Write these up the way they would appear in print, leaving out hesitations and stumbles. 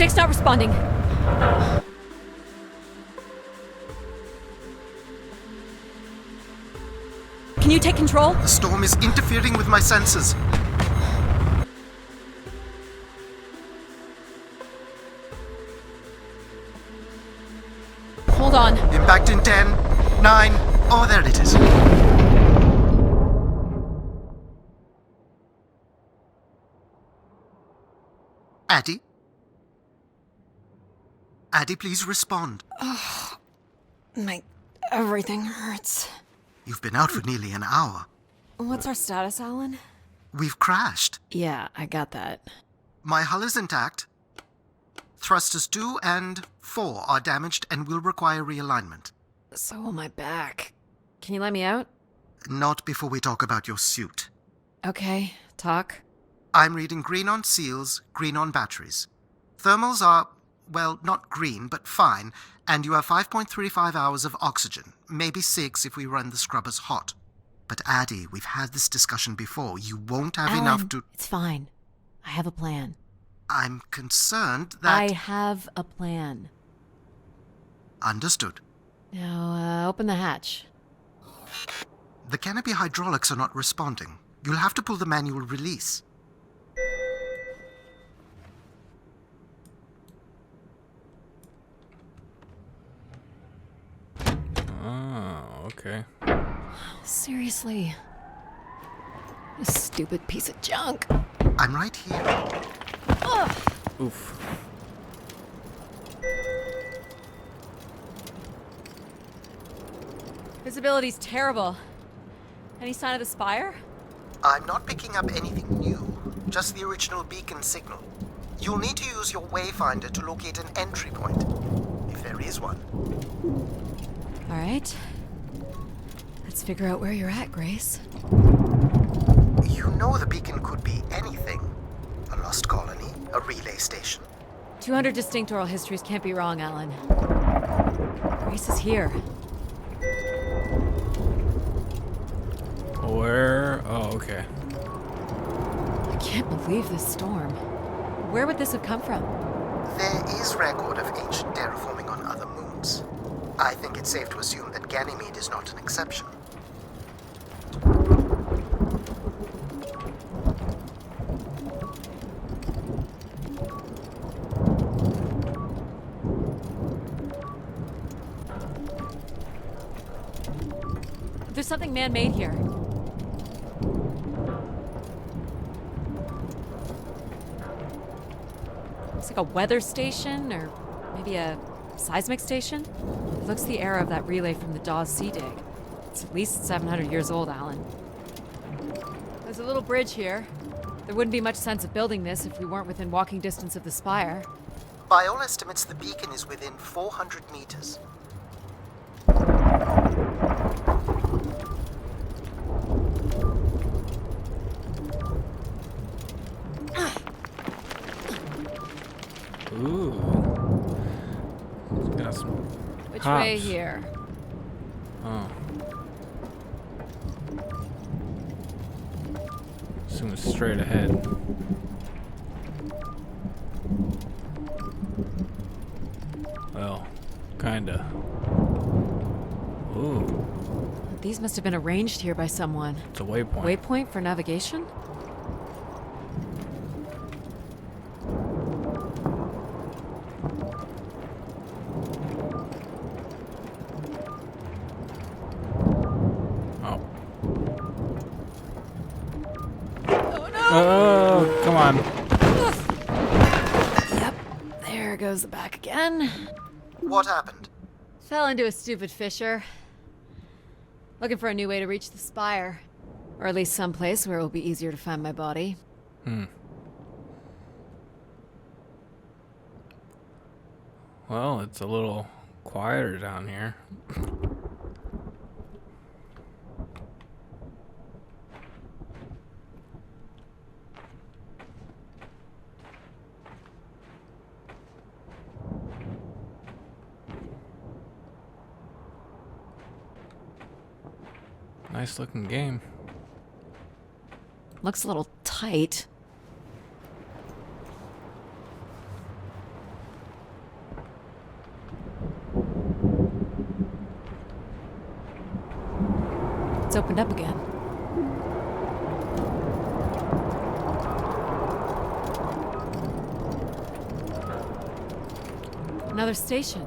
Stick's not responding. Can you take control? The storm is interfering with my senses. Hold on. Impact in 10, 9, oh, there it is. Adie? Adie, please respond. Everything hurts. You've been out for nearly an hour. What's our status, Alan? We've crashed. Yeah, I got that. My hull is intact. Thrusters 2 and 4 are damaged and will require realignment. So will my back. Can you let me out? Not before we talk about your suit. Okay, talk. I'm reading green on seals, green on batteries. Thermals are, well, not green, but fine, and you have 5.35 hours of oxygen, maybe 6 if we run the scrubbers hot. But Adie, we've had this discussion before. You won't have Alan, enough to... It's fine. I have a plan. I'm concerned that... I have a plan. Understood. Now, open the hatch. The canopy hydraulics are not responding. You'll have to pull the manual release. Oh, okay. Seriously. This stupid piece of junk. I'm right here. Ugh. Oof. Visibility's terrible. Any sign of the spire? I'm not picking up anything new, just the original beacon signal. You'll need to use your wayfinder to locate an entry point, if there is one. All right. Let's figure out where you're at, Grace. You know the beacon could be anything. A lost colony, a relay station. 200 distinct oral histories can't be wrong, Alan. Grace is here. Where? Oh, okay. I can't believe this storm. Where would this have come from? There is record of ancient terraforming on other moons. I think it's safe to assume that Ganymede is not an exception. There's something man-made here. Looks like a weather station, or maybe a seismic station. It looks the era of that relay from the Dawes Sea Dig. It's at least 700 years old, Alan. There's a little bridge here. There wouldn't be much sense of building this if we weren't within walking distance of the spire. By all estimates, the beacon is within 400 meters. Ooh. It's got some Which hops. way here? Oh. Assume it's straight ahead. Well, kinda. Ooh. These must have been arranged here by someone. It's a waypoint. Waypoint for navigation? Oh. Oh no! Oh, come on. Yep, there goes the back again. What happened? Fell into a stupid fissure. Looking for a new way to reach the spire. Or at least someplace where it will be easier to find my body. Well, it's a little quieter down here. Nice looking game. Looks a little tight. It's opened up again. Another station.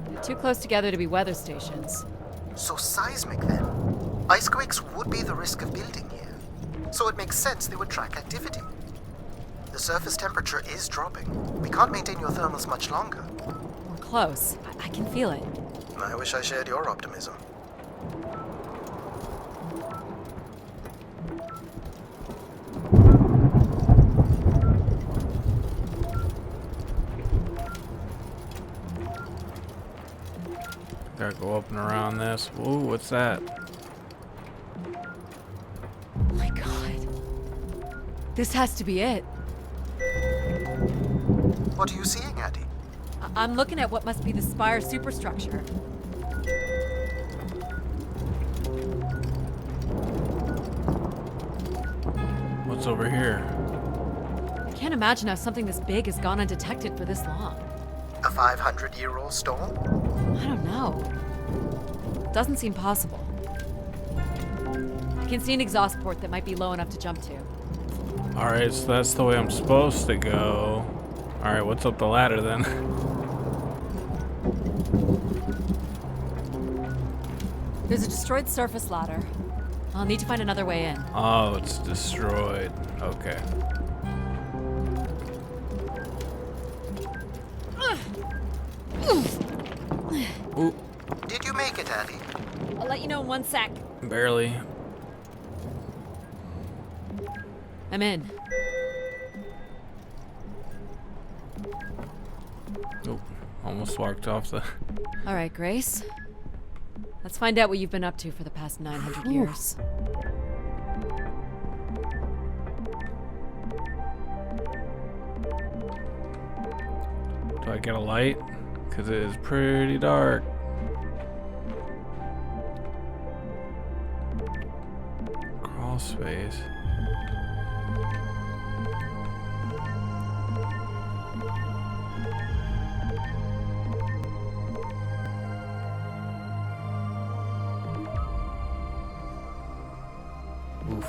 They're too close together to be weather stations. So seismic then. Icequakes would be the risk of building here. So it makes sense they would track activity. The surface temperature is dropping. We can't maintain your thermals much longer. We're close. I can feel it. I wish I shared your optimism. Gotta go up and around this. Ooh, what's that? Oh my god. This has to be it. What are you seeing, Adie? I'm looking at what must be the spire superstructure. What's over here? I can't imagine how something this big has gone undetected for this long. A 500-year-old storm? I don't know. Doesn't seem possible. I can see an exhaust port that might be low enough to jump to. Alright, so that's the way I'm supposed to go. Alright, what's up the ladder then? There's a destroyed surface ladder. I'll need to find another way in. Oh, it's destroyed. Okay. Ooh, Did you make it, Adie? I'll let you know in 1 sec. barely. I'm in. Nope. Almost walked off the... All right, Grace. Let's find out what you've been up to for the past 900 years. Do I get a light? Because it is pretty dark. Crawl space.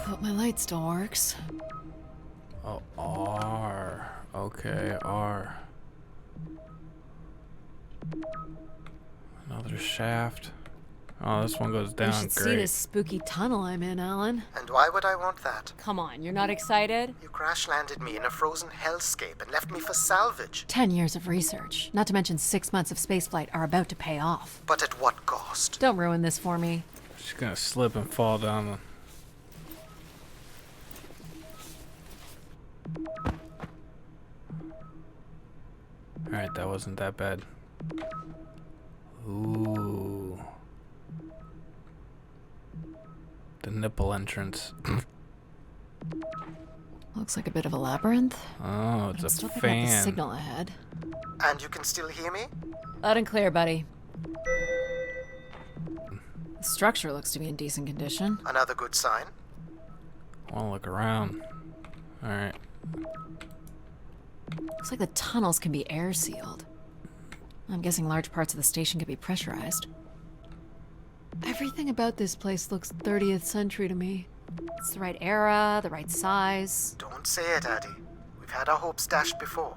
Hope my light still works. Oh, R. Okay, R. Another shaft. Oh, this one goes You down. should see Great. this spooky tunnel I'm in, Alan. And why would I want that? Come on, you're not excited? You crash-landed me in a frozen hellscape and left me for salvage. 10 years of research, not to mention 6 months of spaceflight, are about to pay off. But at what cost? Don't ruin this for me. She's gonna slip and fall down the... Alright, that wasn't that bad. Ooh. The nipple entrance. Looks like a bit of a labyrinth. Oh, it's I'm a still picking up the fan. signal ahead. And you can still hear me? Loud and clear, buddy. The structure looks to be in decent condition. Another good sign. I wanna look around. Alright. Looks like the tunnels can be air sealed. I'm guessing large parts of the station could be pressurized. Everything about this place looks 30th century to me. It's the right era, the right size. Don't say it, Adie. We've had our hopes dashed before.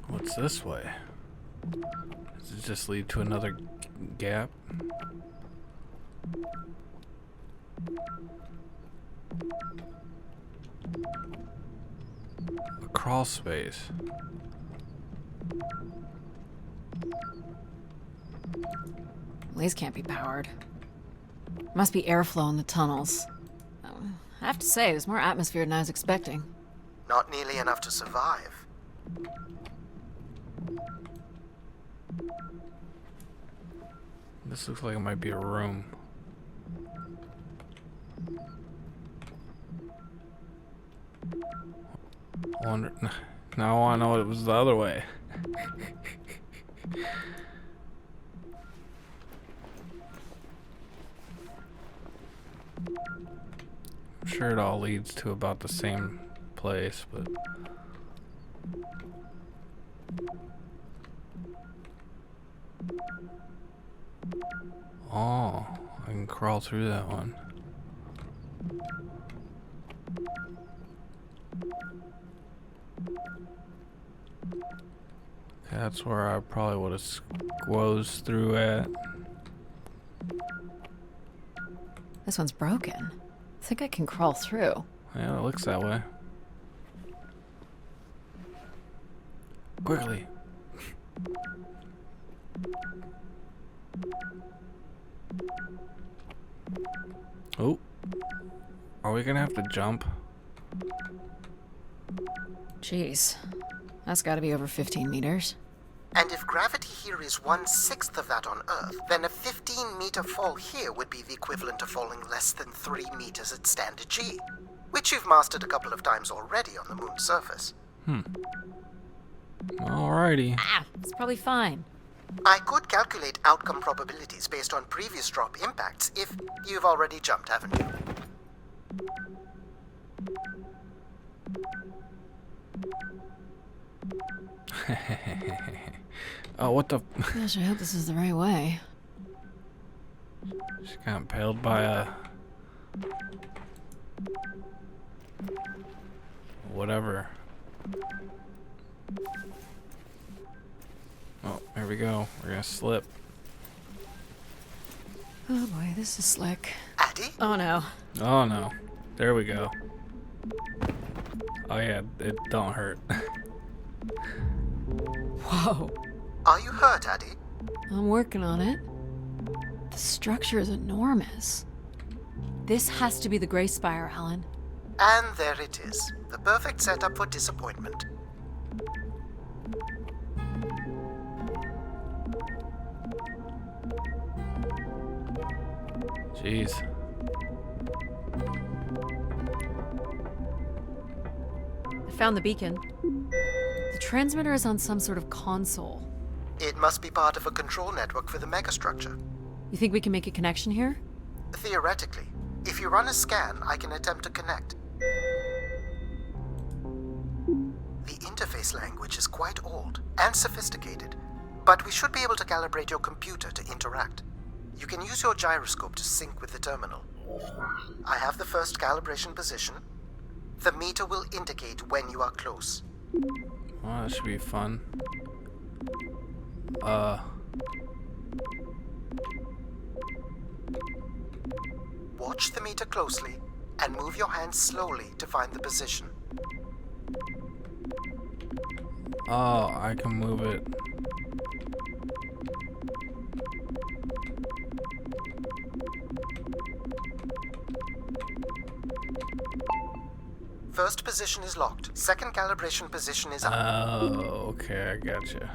What's this way? Does it just lead to another gap? A crawl space. These can't be powered. Must be airflow in the tunnels. I have to say, there's more atmosphere than I was expecting. Not nearly enough to survive. This looks like it might be a room. I wonder. Now I want to know what it was the other way. I'm sure it all leads to about the same place, but... Oh, I can crawl through that one. Okay, that's where I probably would have squozed through at. This one's broken. I think I can crawl through. Yeah, it looks that way. Quickly. Oh. Are we gonna have to jump? Jeez. That's gotta be over 15 meters. And if gravity here is 1/6 of that on Earth, then a 15-meter fall here would be the equivalent of falling less than 3 meters at standard G, which you've mastered a couple of times already on the moon's surface. Alrighty. Ah, it's probably fine. I could calculate outcome probabilities based on previous drop impacts if you've already jumped, haven't you? Oh, what the... Gosh, I hope this is the right way. She got impaled by a... whatever. Oh, here we go. We're gonna slip. Oh boy, this is slick. Adie? Oh no. Oh no. There we go. Oh yeah, it don't hurt. Whoa. Are you hurt, Adie? I'm working on it. The structure is enormous. This has to be the Gray Spire, Alan. And there it is. The perfect setup for disappointment. Jeez. I found the beacon. The transmitter is on some sort of console. It must be part of a control network for the megastructure. You think we can make a connection here? Theoretically. If you run a scan, I can attempt to connect. The interface language is quite old and sophisticated, but we should be able to calibrate your computer to interact. You can use your gyroscope to sync with the terminal. I have the first calibration position. The meter will indicate when you are close. Oh, that should be fun. Watch the meter closely and move your hands slowly to find the position. Oh, I can move it. First position is locked. Second calibration position is up. Oh, okay, I gotcha.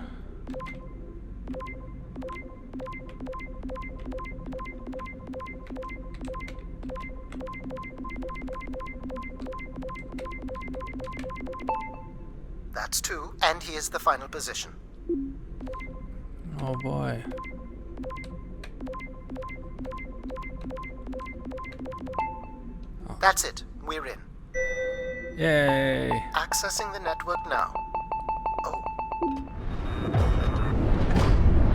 That's 2, and here's the final position. Oh boy. That's it. We're in. Yay! Accessing the network now. Oh,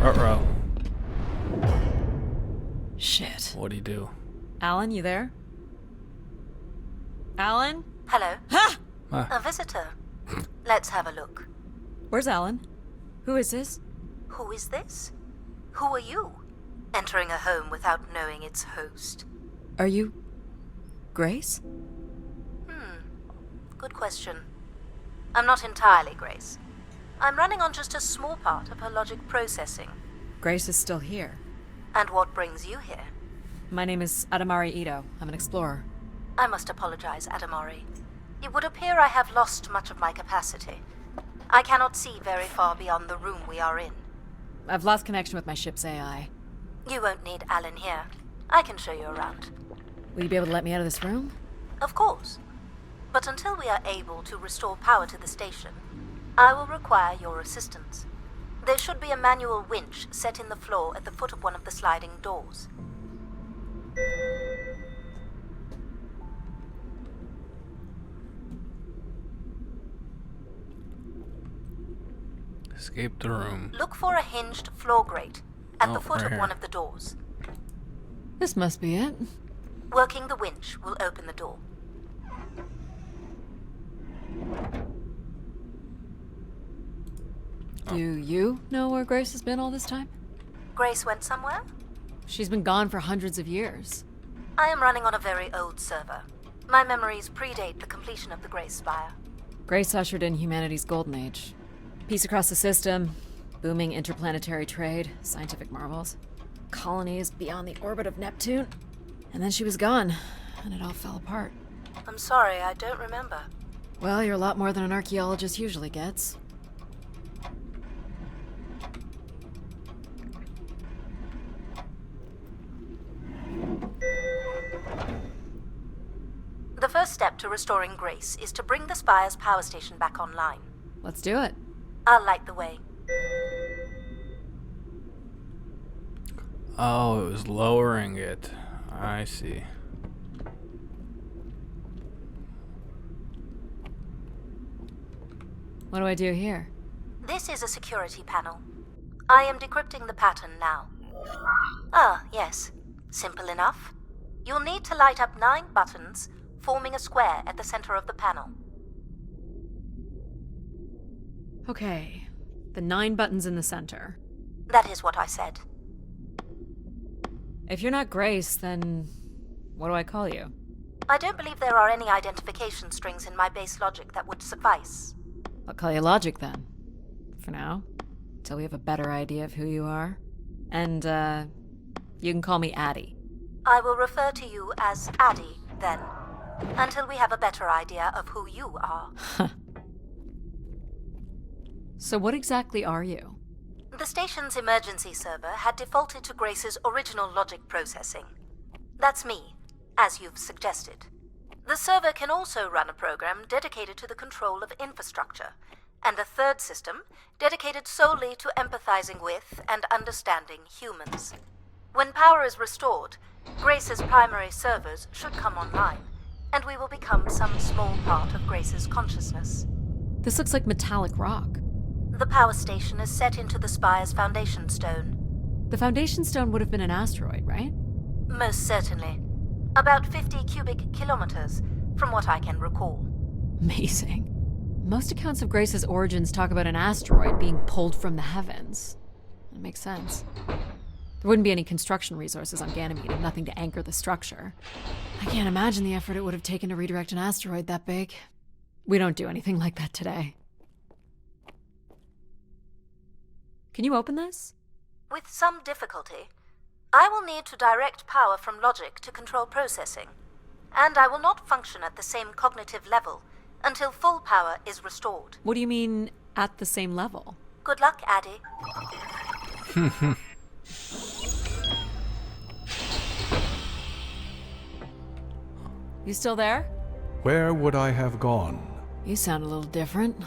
Uh-oh. Shit. What'd he do? Alan, you there? Alan? Hello? Ha! A visitor. Let's have a look. Where's Alan? Who is this? Who is this? Who are you? Entering a home without knowing its host. Are you... Grace? Good question. I'm not entirely Grace. I'm running on just a small part of her logic processing. Grace is still here. And what brings you here? My name is Adie Ito. I'm an explorer. I must apologize, Adamari. It would appear I have lost much of my capacity. I cannot see very far beyond the room we are in. I've lost connection with my ship's AI. You won't need Alan here. I can show you around. Will you be able to let me out of this room? Of course. But until we are able to restore power to the station, I will require your assistance. There should be a manual winch set in the floor at the foot of one of the sliding doors. Escape the room. Look for a hinged floor grate at the Oh, foot right of here. one of the doors. This must be it. Working the winch will open the door. Do you know where Grace has been all this time? Grace went somewhere? She's been gone for hundreds of years. I am running on a very old server. My memories predate the completion of the Grace Spire. Grace ushered in humanity's golden age. Peace across the system, booming interplanetary trade, scientific marvels, colonies beyond the orbit of Neptune. And then she was gone, and it all fell apart. I'm sorry, I don't remember. Well, you're a lot more than an archaeologist usually gets. The first step to restoring Grace is to bring the Spire's power station back online. Let's do it. I'll light the way. Oh, it was lowering it. I see. What do I do here? This is a security panel. I am decrypting the pattern now. Ah, yes. Simple enough. You'll need to light up 9 buttons, forming a square at the center of the panel. Okay, the 9 buttons in the center. That is what I said. If you're not Grace, then what do I call you? I don't believe there are any identification strings in my base logic that would suffice. I'll call you Logic then. For now. Till we have a better idea of who you are. And, you can call me Adie. I will refer to you as Adie, then, until we have a better idea of who you are. So what exactly are you? The station's emergency server had defaulted to Grace's original logic processing. That's me, as you've suggested. The server can also run a program dedicated to the control of infrastructure, and a third system dedicated solely to empathizing with and understanding humans. When power is restored, Grace's primary servers should come online, and we will become some small part of Grace's consciousness. This looks like metallic rock. The power station is set into the Spire's foundation stone. The foundation stone would have been an asteroid, right? Most certainly. About 50 cubic kilometers, from what I can recall. Amazing. Most accounts of Grace's origins talk about an asteroid being pulled from the heavens. That makes sense. There wouldn't be any construction resources on Ganymede and nothing to anchor the structure. I can't imagine the effort it would have taken to redirect an asteroid that big. We don't do anything like that today. Can you open this? With some difficulty. I will need to direct power from logic to control processing, and I will not function at the same cognitive level until full power is restored. What do you mean, at the same level? Good luck, Adie. You still there? Where would I have gone? You sound a little different.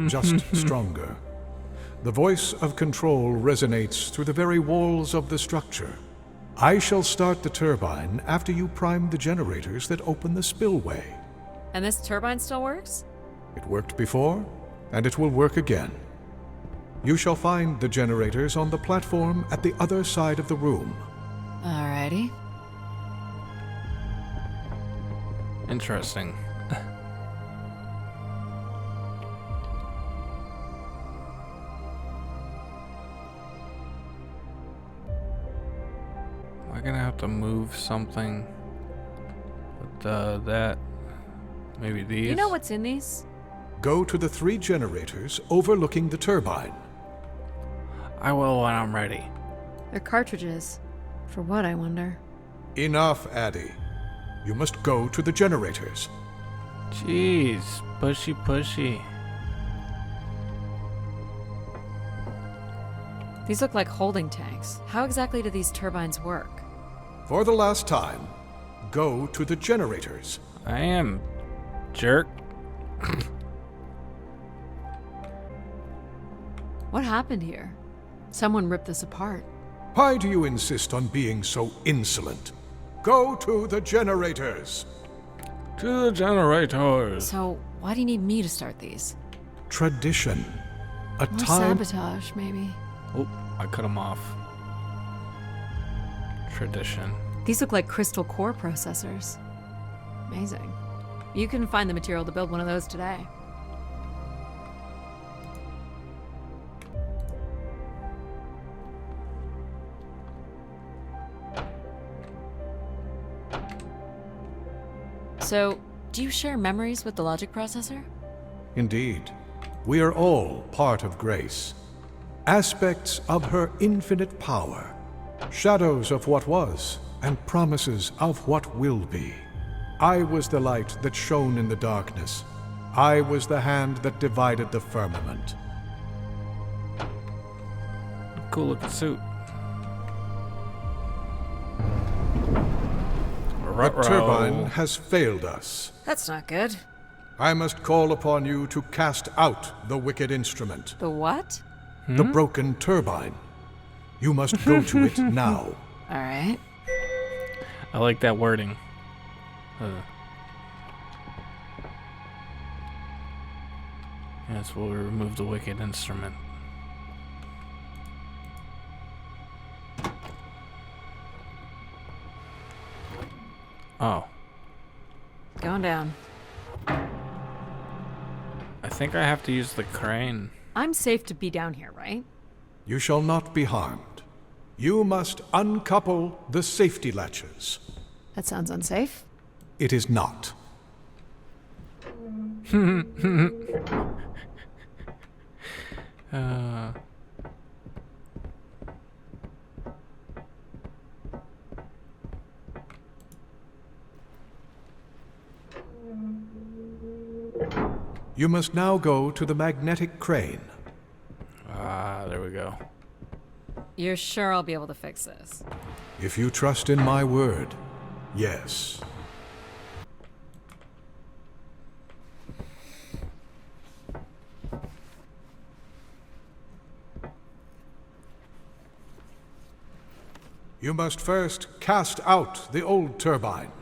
Just stronger. The voice of control resonates through the very walls of the structure. I shall start the turbine after you prime the generators that open the spillway. And this turbine still works? It worked before, and it will work again. You shall find the generators on the platform at the other side of the room. Alrighty. Interesting. Am I gonna have to move something with that? Maybe these? You know what's in these? Go to the 3 generators overlooking the turbine. I will when I'm ready. They're cartridges. For what, I wonder? Enough, Adie. You must go to the generators. Jeez, pushy. These look like holding tanks. How exactly do these turbines work? For the last time, go to the generators. I am, jerk. What happened here? Someone ripped this apart. Why do you insist on being so insolent? Go to the generators. To the generators. So, why do you need me to start these? Tradition. A More time sabotage, maybe. Oh, I cut him off. Tradition. These look like crystal core processors. Amazing. You can find the material to build one of those today. So, do you share memories with the logic processor? Indeed. We are all part of Grace. Aspects of her infinite power. Shadows of what was, and promises of what will be. I was the light that shone in the darkness. I was the hand that divided the firmament. Cool looking suit. The turbine has failed us. That's not good. I must call upon you to cast out the wicked instrument, The what? the broken turbine. You must go to it now. Alright. I like that wording. Yes, we'll remove the wicked instrument. Oh. Going down. I think I have to use the crane. I'm safe to be down here, right? You shall not be harmed. You must uncouple the safety latches. That sounds unsafe. It is not. You must now go to the magnetic crane. There we go. You're sure I'll be able to fix this? If you trust in my word, yes. You must first cast out the old turbine.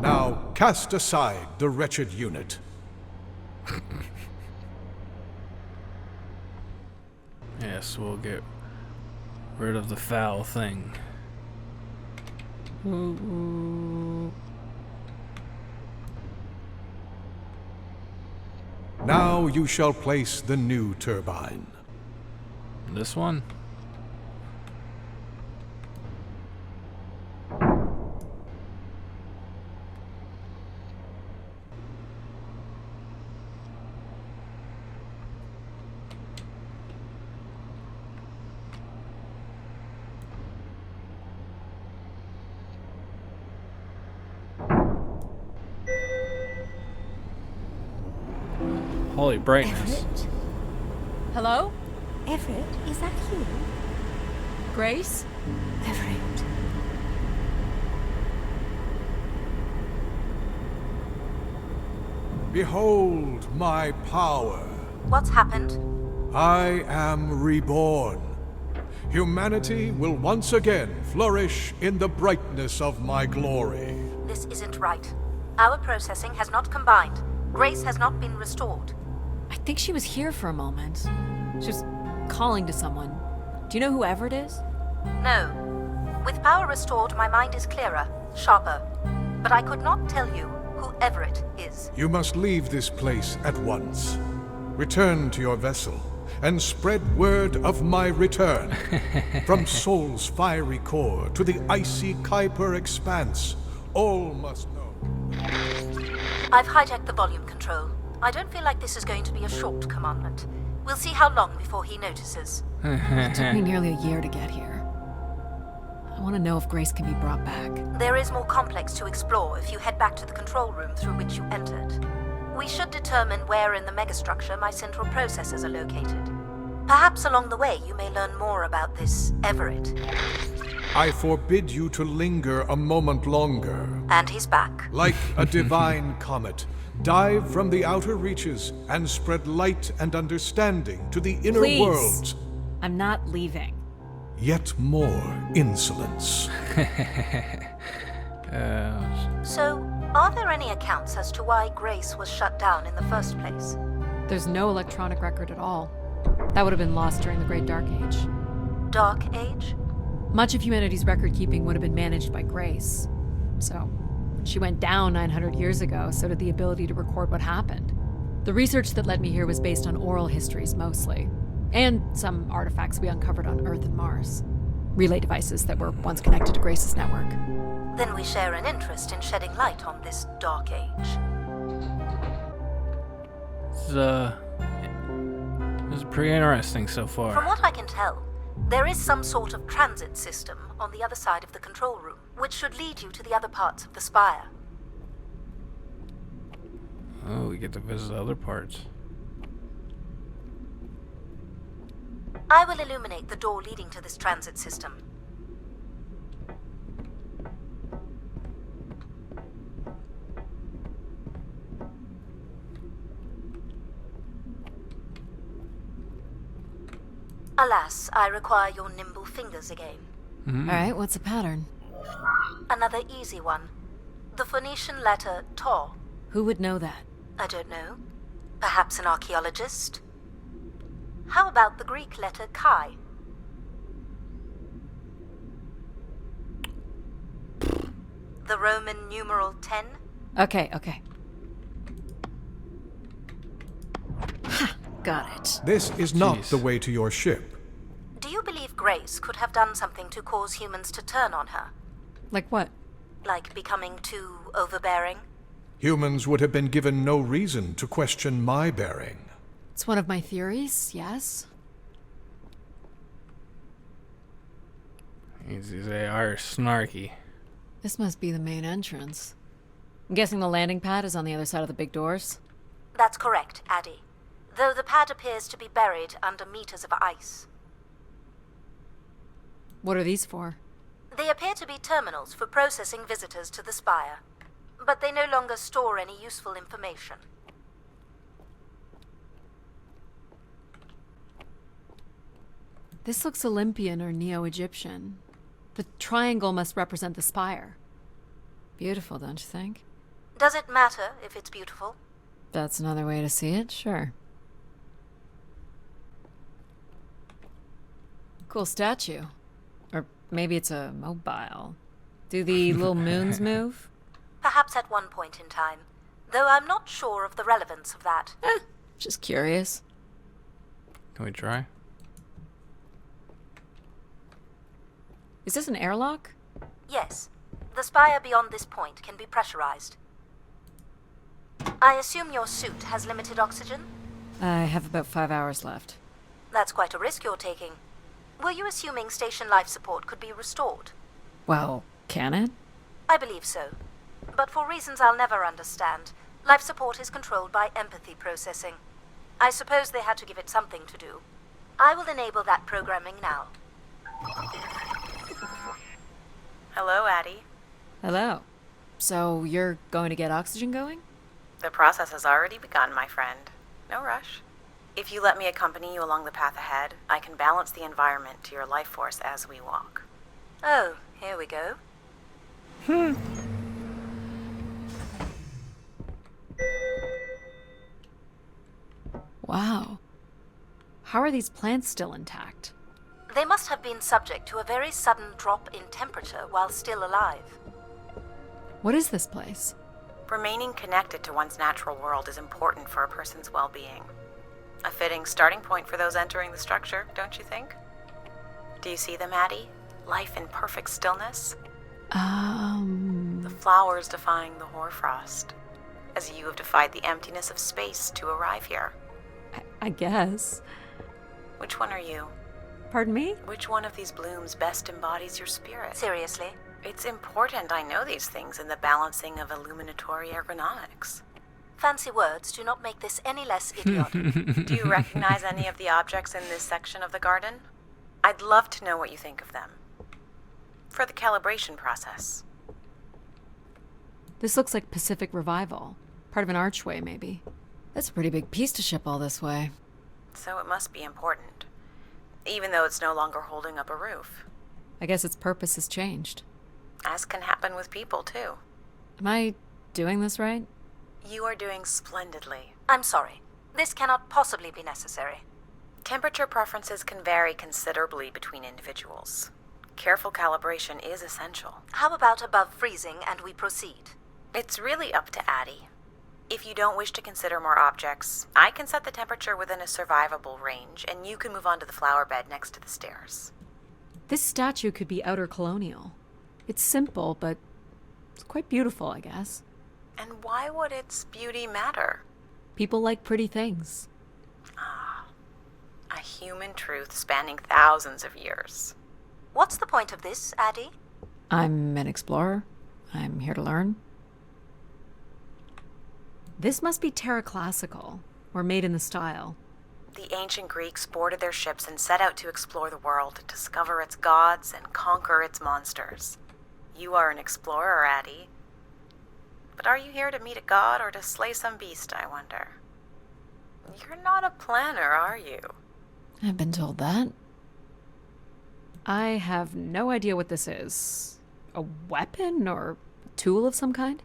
Now cast aside the wretched unit. Yes, we'll get rid of the foul thing. Now you shall place the new turbine. This one? Holy brightness. Everett? Hello? Everett, is that you? Grace? Everett. Behold my power. What's happened? I am reborn. Humanity will once again flourish in the brightness of my glory. This isn't right. Our processing has not combined. Grace has not been restored. I think she was here for a moment. She was calling to someone. Do you know who Everett is? No. With power restored, my mind is clearer, sharper. But I could not tell you who Everett is. You must leave this place at once. Return to your vessel and spread word of my return. From Sol's fiery core to the icy Kuiper expanse, all must know. I've hijacked the volume control. I don't feel like this is going to be a short commandment. We'll see how long before he notices. It took me nearly a year to get here. I want to know if Grace can be brought back. There is more complex to explore if you head back to the control room through which you entered. We should determine where in the megastructure my central processors are located. Perhaps along the way you may learn more about this Everett. I forbid you to linger a moment longer. And he's back. Like a divine comet, dive from the outer reaches and spread light and understanding to the inner Please. worlds. I'm not leaving. Yet more insolence. So, are there any accounts as to why Grace was shut down in the first place? There's no electronic record at all. That would have been lost during the Great Dark Age. Dark Age? Much of humanity's record keeping would have been managed by Grace. So, when she went down 900 years ago, so did the ability to record what happened. The research that led me here was based on oral histories mostly, and some artifacts we uncovered on Earth and Mars. Relay devices that were once connected to Grace's network. Then we share an interest in shedding light on this Dark Age. This is pretty interesting so far. From what I can tell, there is some sort of transit system on the other side of the control room, which should lead you to the other parts of the spire. Oh, we get to visit other parts. I will illuminate the door leading to this transit system. Alas, I require your nimble fingers again. Alright, what's the pattern? Another easy one. The Phoenician letter Taw. Who would know that? I don't know. Perhaps an archaeologist? How about the Greek letter Chi? The Roman numeral 10? Okay. Ha! Got it. This is not Jeez. the way to your ship. Do you believe Grace could have done something to cause humans to turn on her? Like what? Like becoming too overbearing? Humans would have been given no reason to question my bearing. It's one of my theories, yes? They are snarky. This must be the main entrance. I'm guessing the landing pad is on the other side of the big doors? That's correct, Adie. Though the pad appears to be buried under meters of ice. What are these for? They appear to be terminals for processing visitors to the spire, but they no longer store any useful information. This looks Olympian or Neo-Egyptian. The triangle must represent the spire. Beautiful, don't you think? Does it matter if it's beautiful? That's another way to see it, sure. Cool statue. Or maybe it's a mobile. Do the little moons move? Perhaps at one point in time, though I'm not sure of the relevance of that. Just curious. Can we try? Is this an airlock? Yes, the spire beyond this point can be pressurized. I assume your suit has limited oxygen? I have about 5 hours left. That's quite a risk you're taking. Were you assuming station life support could be restored? Well, can it? I believe so. But for reasons I'll never understand, life support is controlled by empathy processing. I suppose they had to give it something to do. I will enable that programming now. Hello, Adie. Hello. So you're going to get oxygen going? The process has already begun, my friend. No rush. If you let me accompany you along the path ahead, I can balance the environment to your life force as we walk. Oh, here we go. Wow. How are these plants still intact? They must have been subject to a very sudden drop in temperature while still alive. What is this place? Remaining connected to one's natural world is important for a person's well-being. A fitting starting point for those entering the structure, don't you think? Do you see them, Adie? Life in perfect stillness? The flowers defying the hoarfrost, as you have defied the emptiness of space to arrive here. I guess. Which one are you? Pardon me? Which one of these blooms best embodies your spirit? Seriously? It's important I know these things in the balancing of illuminatory ergonomics. Fancy words do not make this any less idiotic. Do you recognize any of the objects in this section of the garden? I'd love to know what you think of them. For the calibration process. This looks like Pacific Revival. Part of an archway, maybe. That's a pretty big piece to ship all this way. So it must be important. even though it's no longer holding up a roof. I guess its purpose has changed. As can happen with people, too. Am I doing this right? You are doing splendidly. I'm sorry. This cannot possibly be necessary. Temperature preferences can vary considerably between individuals. Careful calibration is essential. How about above freezing and we proceed? It's really up to Adie. If you don't wish to consider more objects, I can set the temperature within a survivable range, and you can move on to the flower bed next to the stairs. This statue could be outer colonial. It's simple, but it's quite beautiful, I guess. And why would its beauty matter? People like pretty things. A human truth spanning thousands of years. What's the point of this, Adie? I'm an explorer. I'm here to learn. This must be Terra Classical, or made in the style. The ancient Greeks boarded their ships and set out to explore the world, to discover its gods and conquer its monsters. You are an explorer, Adie. But are you here to meet a god or to slay some beast, I wonder? You're not a planner, are you? I've been told that. I have no idea what this is. A weapon or a tool of some kind?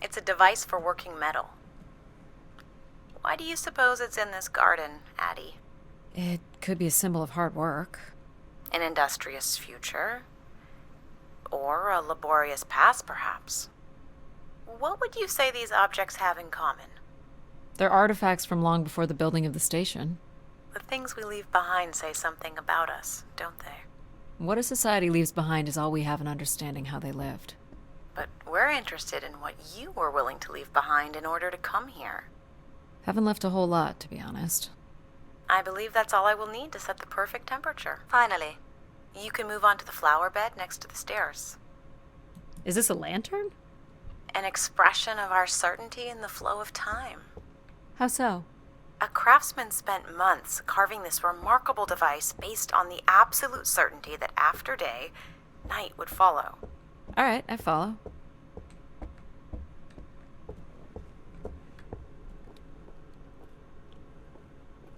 It's a device for working metal. Why do you suppose it's in this garden, Adie? It could be a symbol of hard work. An industrious future? Or a laborious past, perhaps? What would you say these objects have in common? They're artifacts from long before the building of the station. The things we leave behind say something about us, don't they? What a society leaves behind is all we have in understanding how they lived. But we're interested in what you were willing to leave behind in order to come here. Haven't left a whole lot, to be honest. I believe that's all I will need to set the perfect temperature. Finally. You can move on to the flower bed next to the stairs. Is this a lantern? An expression of our certainty in the flow of time. How so? A craftsman spent months carving this remarkable device based on the absolute certainty that after day, night would follow. All right, I follow.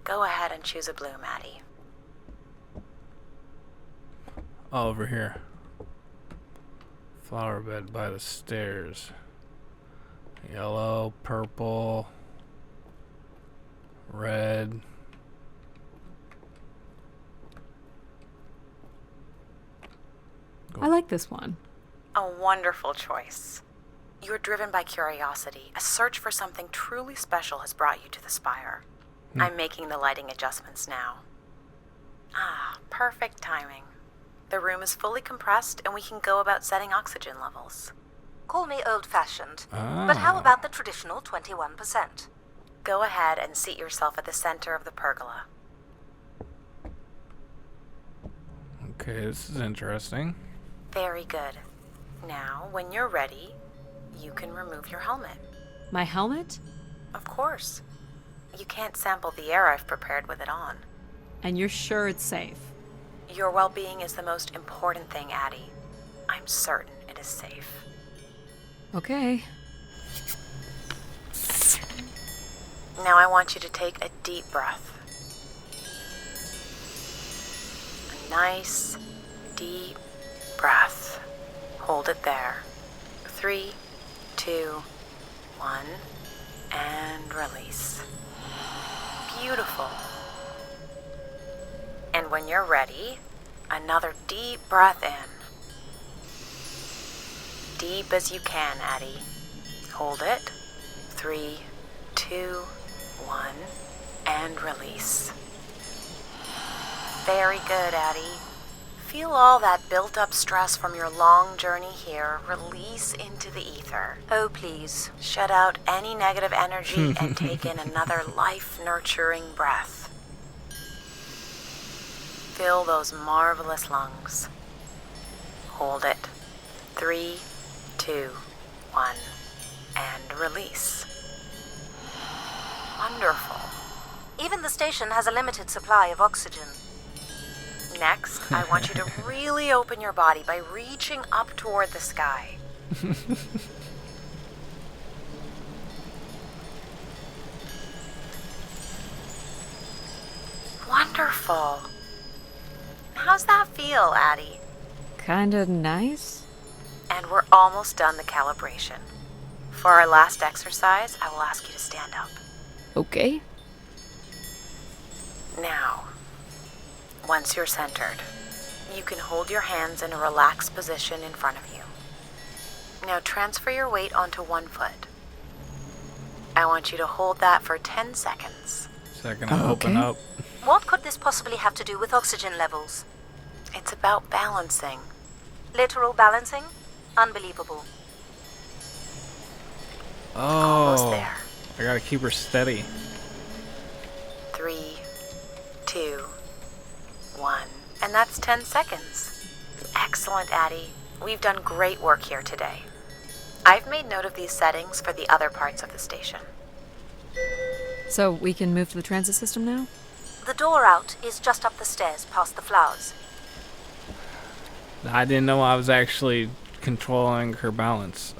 Go ahead and choose a blue, Adie. Oh, over here. Flower bed by the stairs. Yellow, purple, red. I like this one. A wonderful choice. You're driven by curiosity. A search for something truly special has brought you to the spire. I'm making the lighting adjustments now. Perfect timing. The room is fully compressed and we can go about setting oxygen levels. Call me old-fashioned, but how about the traditional 21%? Go ahead and seat yourself at the center of the pergola. Okay, this is interesting. Very good. Now, when you're ready, you can remove your helmet. My helmet? Of course. You can't sample the air I've prepared with it on. And you're sure it's safe? Your well-being is the most important thing, Adie. I'm certain it is safe. Okay. Now I want you to take a deep breath. A nice, deep breath. Hold it there. 3, 2, 1, and release. Beautiful. And when you're ready, another deep breath in. Deep as you can, Adie. Hold it. 3, 2, 1, and release. Very good, Adie. Feel all that built-up stress from your long journey here release into the ether. Oh, please. Shut out any negative energy and take in another life-nurturing breath. Fill those marvelous lungs. Hold it. 3, 2, 1, and release. Wonderful. Even the station has a limited supply of oxygen. Next, I want you to really open your body by reaching up toward the sky. Wonderful. How's that feel, Adie? Kinda nice? And we're almost done the calibration. For our last exercise, I will ask you to stand up. Okay. Now, once you're centered, you can hold your hands in a relaxed position in front of you. Now transfer your weight onto one foot. I want you to hold that for 10 seconds. Second to open up. What could this possibly have to do with oxygen levels? It's about balancing. Literal balancing? Unbelievable. Almost Oh, there. I gotta keep her steady. 3, 2, 1. And that's 10 seconds. Excellent, Adie. We've done great work here today. I've made note of these settings for the other parts of the station. So we can move to the transit system now? The door out is just up the stairs past the flowers. I didn't know I was actually controlling her balance.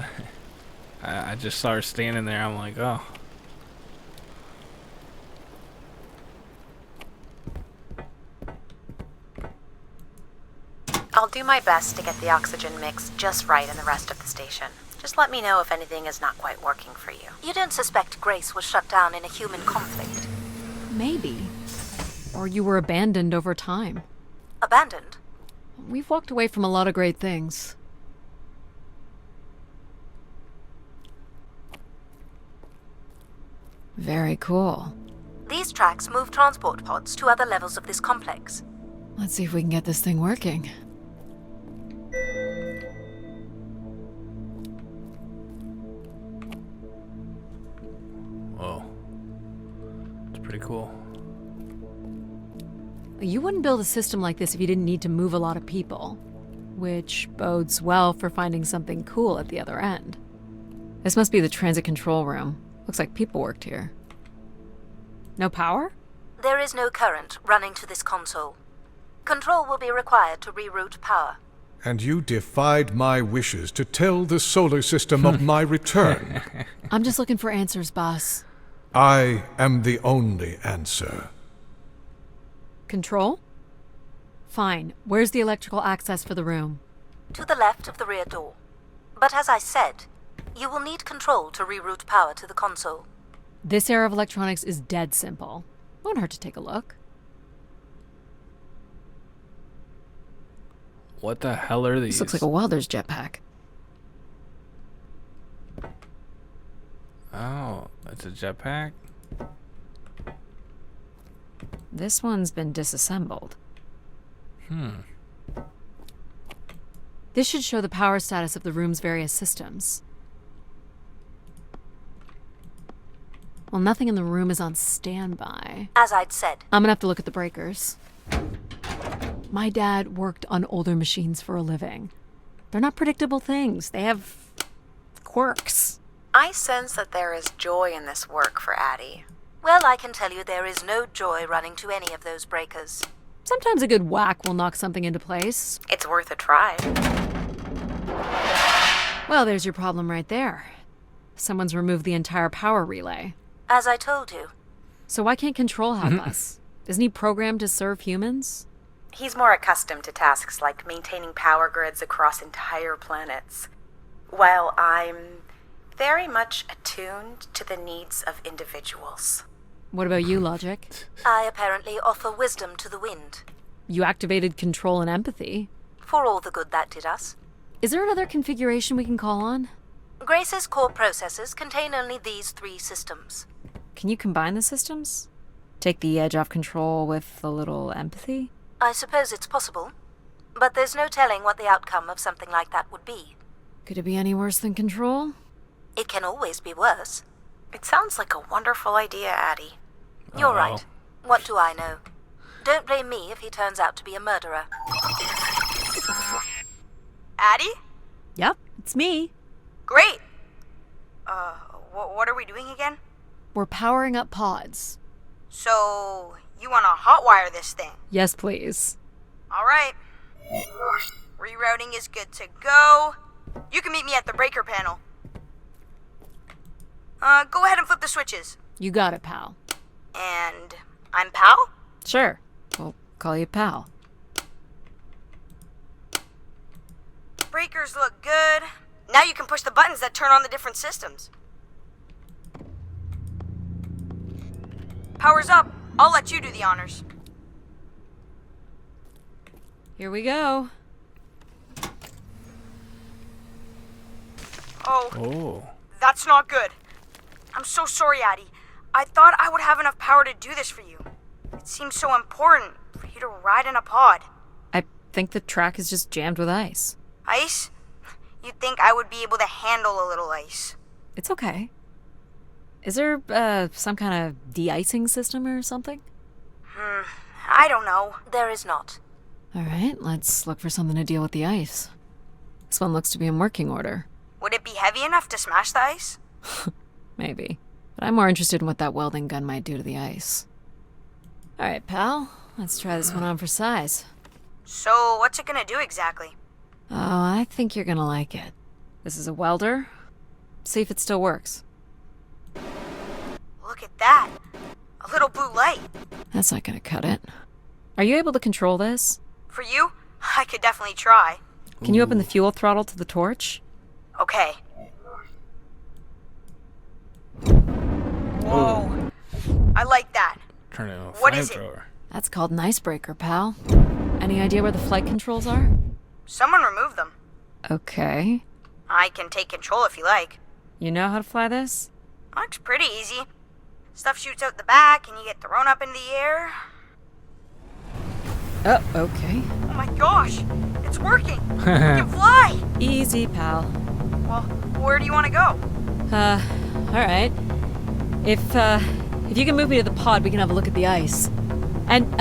I just saw her standing there. I'm like, oh. I'll do my best to get the oxygen mix just right in the rest of the station. Just let me know if anything is not quite working for you. You don't suspect Grace was shut down in a human conflict? Maybe. Or you were abandoned over time. Abandoned? We've walked away from a lot of great things. Very cool. These tracks move transport pods to other levels of this complex. Let's see if we can get this thing working. Whoa. It's pretty cool. You wouldn't build a system like this if you didn't need to move a lot of people, which bodes well for finding something cool at the other end. This must be the transit control room. Looks like people worked here. No power? There is no current running to this console. Control will be required to reroute power. And you defied my wishes to tell the solar system of my return. I'm just looking for answers, boss. I am the only answer. Control? Fine. Where's the electrical access for the room? To the left of the rear door. But as I said, you will need control to reroute power to the console. This era of electronics is dead simple. Won't hurt to take a look. What the hell are these? This looks like a welder's jetpack. Oh, it's a jetpack? This one's been disassembled. This should show the power status of the room's various systems. Well, nothing in the room is on standby. As I'd said, I'm gonna have to look at the breakers. My dad worked on older machines for a living. They're not predictable things. They have quirks. I sense that there is joy in this work for Adie. well, I can tell you there is no joy running to any of those breakers. Sometimes a good whack will knock something into place. It's worth a try. Well, there's your problem right there. Someone's removed the entire power relay. As I told you. So why can't Control help us? Isn't he programmed to serve humans? He's more accustomed to tasks like maintaining power grids across entire planets, while I'm very much attuned to the needs of individuals. What about you, Logic? I apparently offer wisdom to the wind. You activated Control and Empathy. For all the good that did us. Is there another configuration we can call on? Grace's core processors contain only these 3 systems. Can you combine the systems? Take the edge off Control with a little Empathy? I suppose it's possible, but there's no telling what the outcome of something like that would be. Could it be any worse than Control? It can always be worse. It sounds like a wonderful idea, Adie. You're right. What do I know? Don't blame me if he turns out to be a murderer. Adie? Yep, it's me. Great! What are we doing again? We're powering up pods. So, you want to hotwire this thing? Yes, please. Alright. Rerouting is good to go. You can meet me at the breaker panel. Go ahead and flip the switches. You got it, pal. And I'm Pal? Sure. We'll call you pal. breakers look good. Now you can push the buttons that turn on the different systems. Power's up. I'll let you do the honors. Here we go. Oh. That's not good. I'm so sorry, Adie. I thought I would have enough power to do this for you. It seems so important for you to ride in a pod. I think the track is just jammed with ice. Ice? You'd think I would be able to handle a little ice. It's okay. Is there, some kind of de-icing system or something? I don't know. There is not. Alright, let's look for something to deal with the ice. This one looks to be in working order. Would it be heavy enough to smash the ice? Maybe. But I'm more interested in what that welding gun might do to the ice. Alright, pal. Let's try this one on for size. So, what's it gonna do exactly? Oh, I think you're gonna like it. This is a welder. See if it still works. Look at that. A little blue light. That's not gonna cut it. Are you able to control this? For you, I could definitely try. Can you open the fuel throttle to the torch? Okay. Whoa. I like that. Turn it into a What is it? flamethrower. That's called an icebreaker, pal. Any idea where the flight controls are? Someone removed them. Okay. I can take control if you like. You know how to fly this? Looks pretty easy. Stuff shoots out the back and you get thrown up into the air. Oh, okay. Oh my gosh, it's working. We can fly. Easy, pal. Well, where do you want to go? Alright. If you can move me to the pod, we can have a look at the ice. And,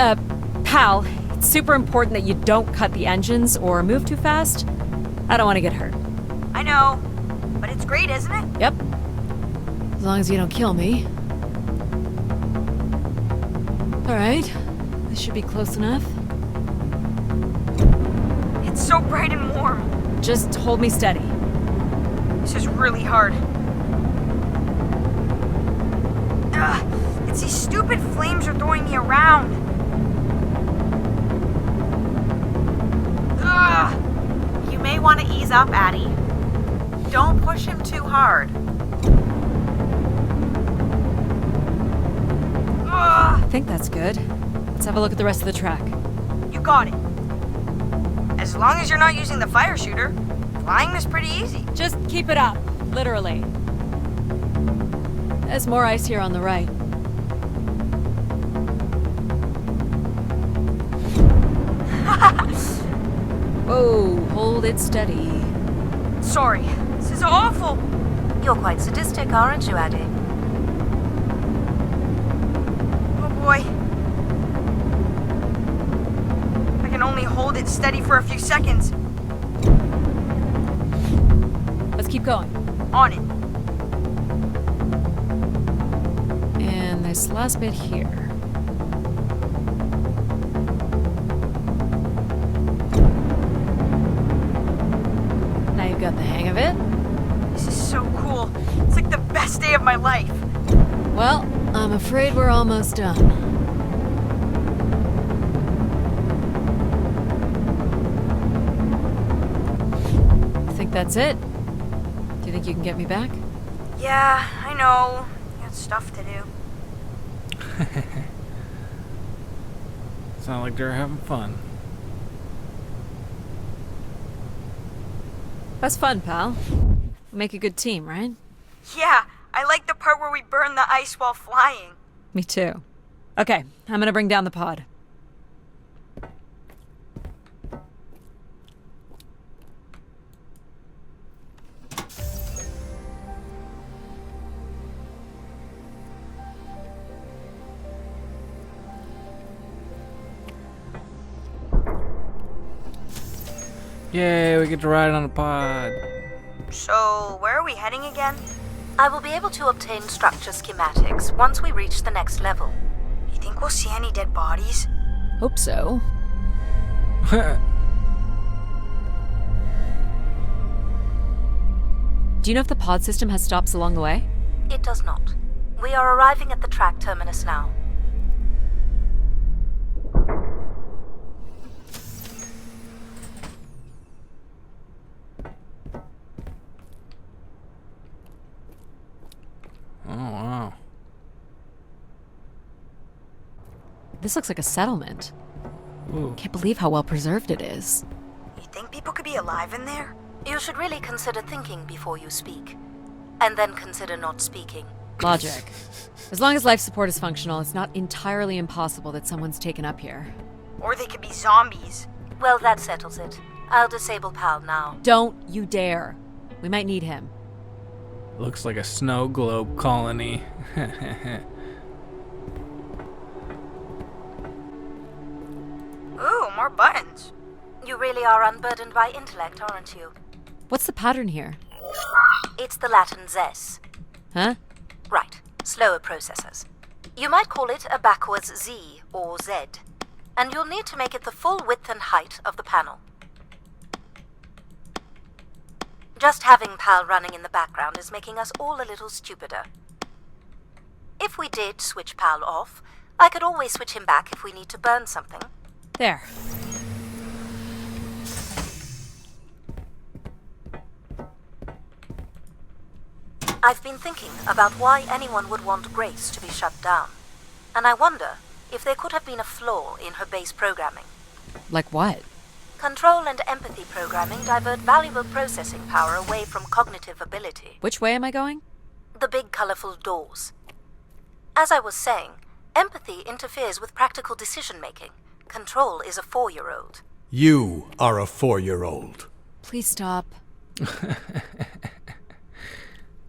pal, it's super important that you don't cut the engines or move too fast. I don't want to get hurt. I know, but it's great, isn't it? Yep. As long as you don't kill me. Alright. This should be close enough. It's so bright and warm. Just hold me steady. This is really hard. Ugh, it's these stupid flames are throwing me around. Ugh. You may want to ease up, Adie. Don't push him too hard. I think that's good. Let's have a look at the rest of the track. You got it. As long as you're not using the fire shooter, flying is pretty easy. Just keep it up, literally. There's more ice here on the right. Whoa, hold it steady. Sorry, this is awful. You're quite sadistic, aren't you, Adie? Oh boy. I can only hold it steady for a few seconds. Let's keep going. On it. And this last bit here. Now you've got the hang of it. This is so cool. It's like the best day of my life. Well, I'm afraid we're almost done. I think that's it. Do you think you can get me back? Yeah, I know. You got stuff to do. Sound like they're having fun. That's fun, pal. We make a good team, right? Yeah, I like the part where we burn the ice while flying. Me too. Okay, I'm gonna bring down the pod. Yay, we get to ride on a pod. So, where are we heading again? I will be able to obtain structure schematics once we reach the next level. You think we'll see any dead bodies? Hope so. Do you know if the pod system has stops along the way? It does not. We are arriving at the track terminus now. This looks like a settlement. Ooh. Can't believe how well preserved it is. You think people could be alive in there? You should really consider thinking before you speak. And then consider not speaking. Logic. As long as life support is functional, it's not entirely impossible that someone's taken up here. Or they could be zombies. Well, that settles it. I'll disable PAL now. Don't you dare. We might need him. Looks like a snow globe colony. Ooh, more buttons. You really are unburdened by intellect, aren't you? What's the pattern here? It's the Latin zes. Huh? Right, slower processors. You might call it a backwards Z or Z. And you'll need to make it the full width and height of the panel. Just having PAL running in the background is making us all a little stupider. If we did switch PAL off, I could always switch him back if we need to burn something. There. I've been thinking about why anyone would want Grace to be shut down. And I wonder if there could have been a flaw in her base programming. Like what? Control and empathy programming divert valuable processing power away from cognitive ability. Which way am I going? The big colorful doors. As I was saying, empathy interferes with practical decision-making. Control is a 4-year-old. You are a 4-year-old. Please stop.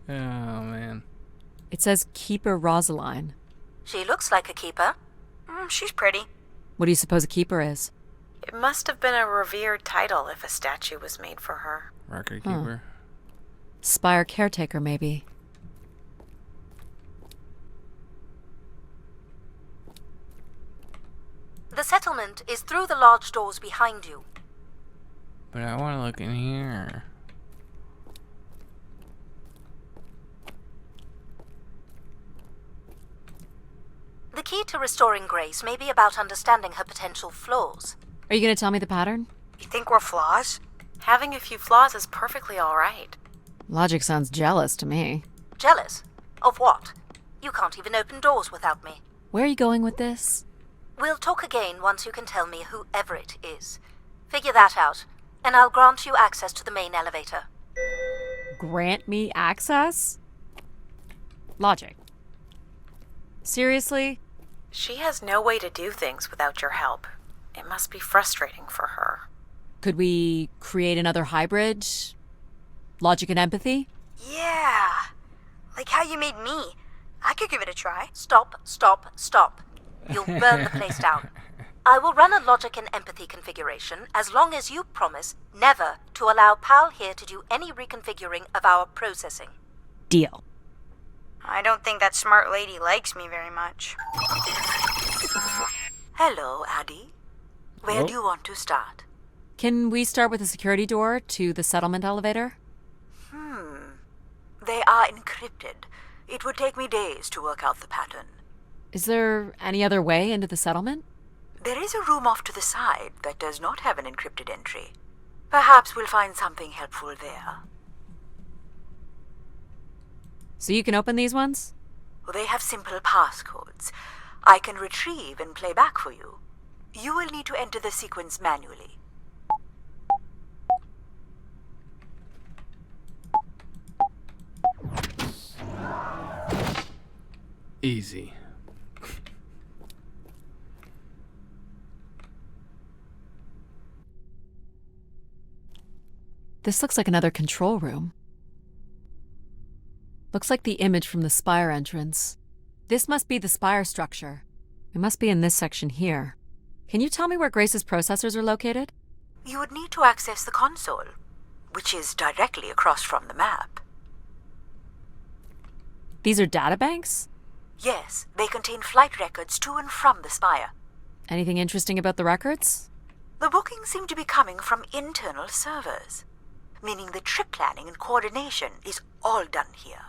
Oh, man. It says Keeper Rosaline. She looks like a keeper. She's pretty. What do you suppose a keeper is? It must have been a revered title if a statue was made for her. Record keeper. Spire caretaker, maybe. The settlement is through the large doors behind you. But I want to look in here. The key to restoring Grace may be about understanding her potential flaws. Are you going to tell me the pattern? You think we're flaws? Having a few flaws is perfectly all right. Logic sounds jealous to me. Jealous? Of what? You can't even open doors without me. Where are you going with this? We'll talk again once you can tell me who Everett is. Figure that out, and I'll grant you access to the main elevator. Grant me access? Logic. Seriously? She has no way to do things without your help. It must be frustrating for her. Could we create another hybrid? Logic and empathy? Yeah. Like how you made me. I could give it a try. Stop, stop, stop. You'll burn the place down. I will run a logic and empathy configuration as long as you promise never to allow PAL here to do any reconfiguring of our processing. Deal. I don't think that smart lady likes me very much. Hello, Adie. Where do you want to start? Can we start with the security door to the settlement elevator? They are encrypted. It would take me days to work out the pattern. Is there any other way into the settlement? There is a room off to the side that does not have an encrypted entry. Perhaps we'll find something helpful there. So you can open these ones? They have simple passcodes. I can retrieve and play back for you. You will need to enter the sequence manually. Easy. This looks like another control room. Looks like the image from the spire entrance. This must be the spire structure. It must be in this section here. Can you tell me where Grace's processors are located? You would need to access the console, which is directly across from the map. These are databanks? Yes, they contain flight records to and from the spire. Anything interesting about the records? The bookings seem to be coming from internal servers, meaning the trip planning and coordination is all done here.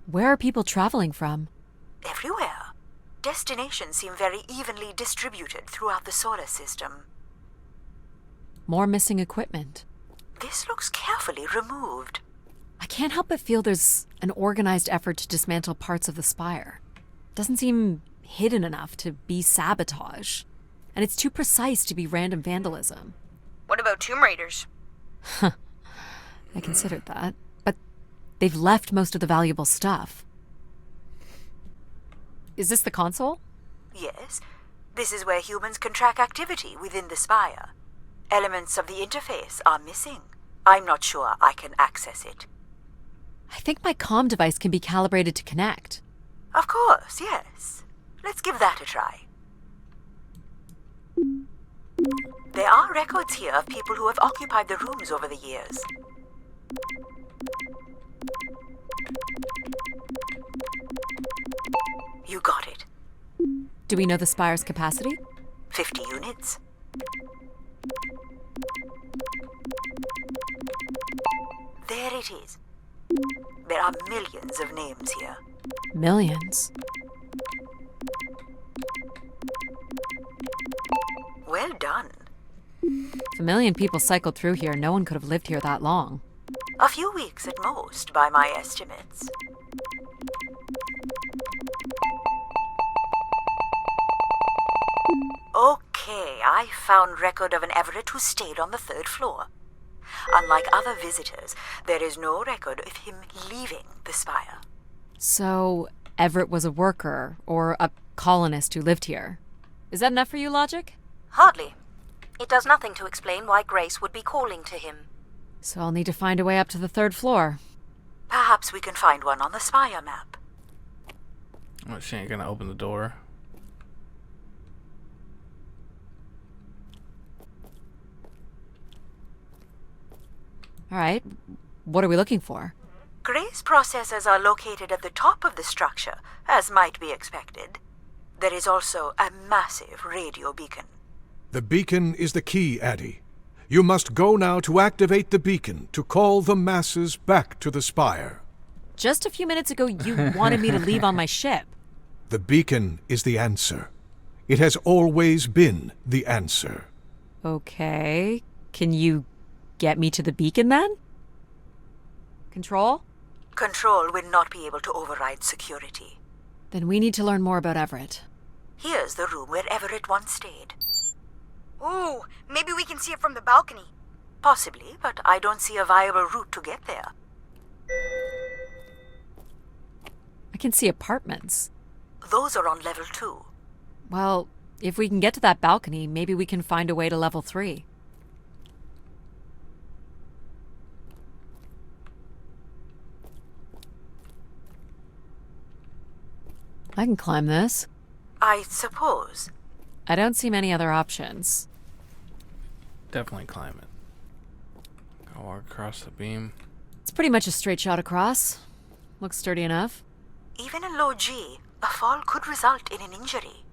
Where are people traveling from? Everywhere. Destinations seem very evenly distributed throughout the solar system. More missing equipment. This looks carefully removed. I can't help but feel there's an organized effort to dismantle parts of the spire. Doesn't seem hidden enough to be sabotage. And it's too precise to be random vandalism. What about Tomb Raiders? I considered that. But they've left most of the valuable stuff. Is this the console? Yes, this is where humans can track activity within the spire. Elements of the interface are missing. I'm not sure I can access it. I think my comm device can be calibrated to connect. Of course, yes. Let's give that a try. There are records here of people who have occupied the rooms over the years. You got it. Do we know the spire's capacity? 50 units. There it is. There are millions of names here. Millions. Well done. If a million people cycled through here, no one could have lived here that long. A few weeks at most, by my estimates. Okay, I found record of an Everett who stayed on the 3rd floor. Unlike other visitors, there is no record of him leaving the spire. So, Everett was a worker, or a colonist who lived here. Is that enough for you, Logic? Hardly. It does nothing to explain why Grace would be calling to him. So I'll need to find a way up to the 3rd floor. Perhaps we can find one on the spire map. Oh, she ain't gonna open the door. Alright, what are we looking for? Grace processors are located at the top of the structure, as might be expected. There is also a massive radio beacon. The beacon is the key, Adie. You must go now to activate the beacon to call the masses back to the spire. Just a few minutes ago, you wanted me to leave on my ship. The beacon is the answer. It has always been the answer. Okay. Can you get me to the beacon then? Control? Control will not be able to override security. Then we need to learn more about Everett. Here's the room where Everett once stayed. Ooh, maybe we can see it from the balcony. Possibly, but I don't see a viable route to get there. I can see apartments. Those are on level 2. Well, if we can get to that balcony, maybe we can find a way to level 3. I can climb this. I suppose. I don't see many other options. Definitely climb it. Gotta walk across the beam. It's pretty much a straight shot across. Looks sturdy enough. Even in low G, a fall could result in an injury.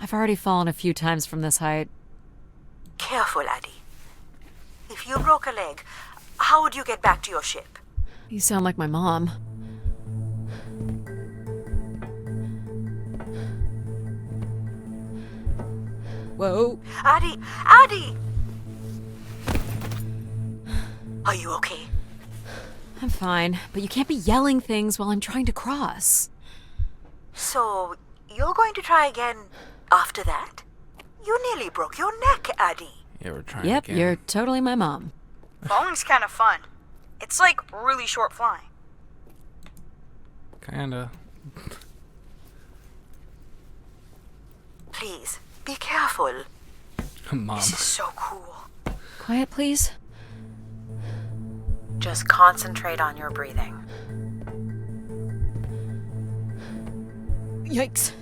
I've already fallen a few times from this height. Careful, Adie. If you broke a leg, how would you get back to your ship? You sound like my mom. Whoa. Adie! Adie! Are you okay? I'm fine, but you can't be yelling things while I'm trying to cross. So, you're going to try again after that? You nearly broke your neck, Adie. Yeah, we're trying Yep, again. you're totally my mom. Falling's kind of fun. It's like really short flying. Kinda. Please, be careful. Mom. This is so cool. Quiet, please. Just concentrate on your breathing. Yikes.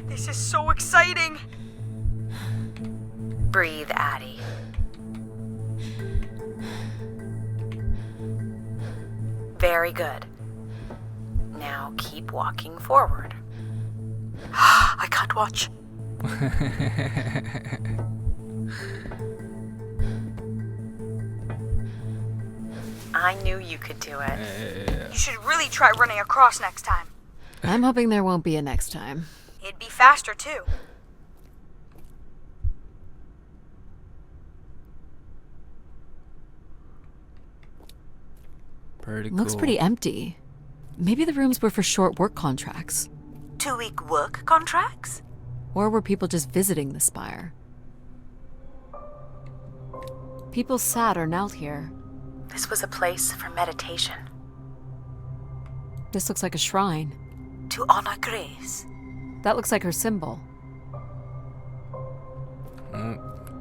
This is so exciting. Breathe, Adie. Very good. Now keep walking forward. I can't watch. I knew you could do it. You should really try running across next time. I'm hoping there won't be a next time. It'd be faster, too. Pretty cool. Looks pretty empty. Maybe the rooms were for short work contracts. 2-week work contracts? Or were people just visiting the spire? People sat or knelt here. This was a place for meditation. This looks like a shrine. To honor Grace. That looks like her symbol.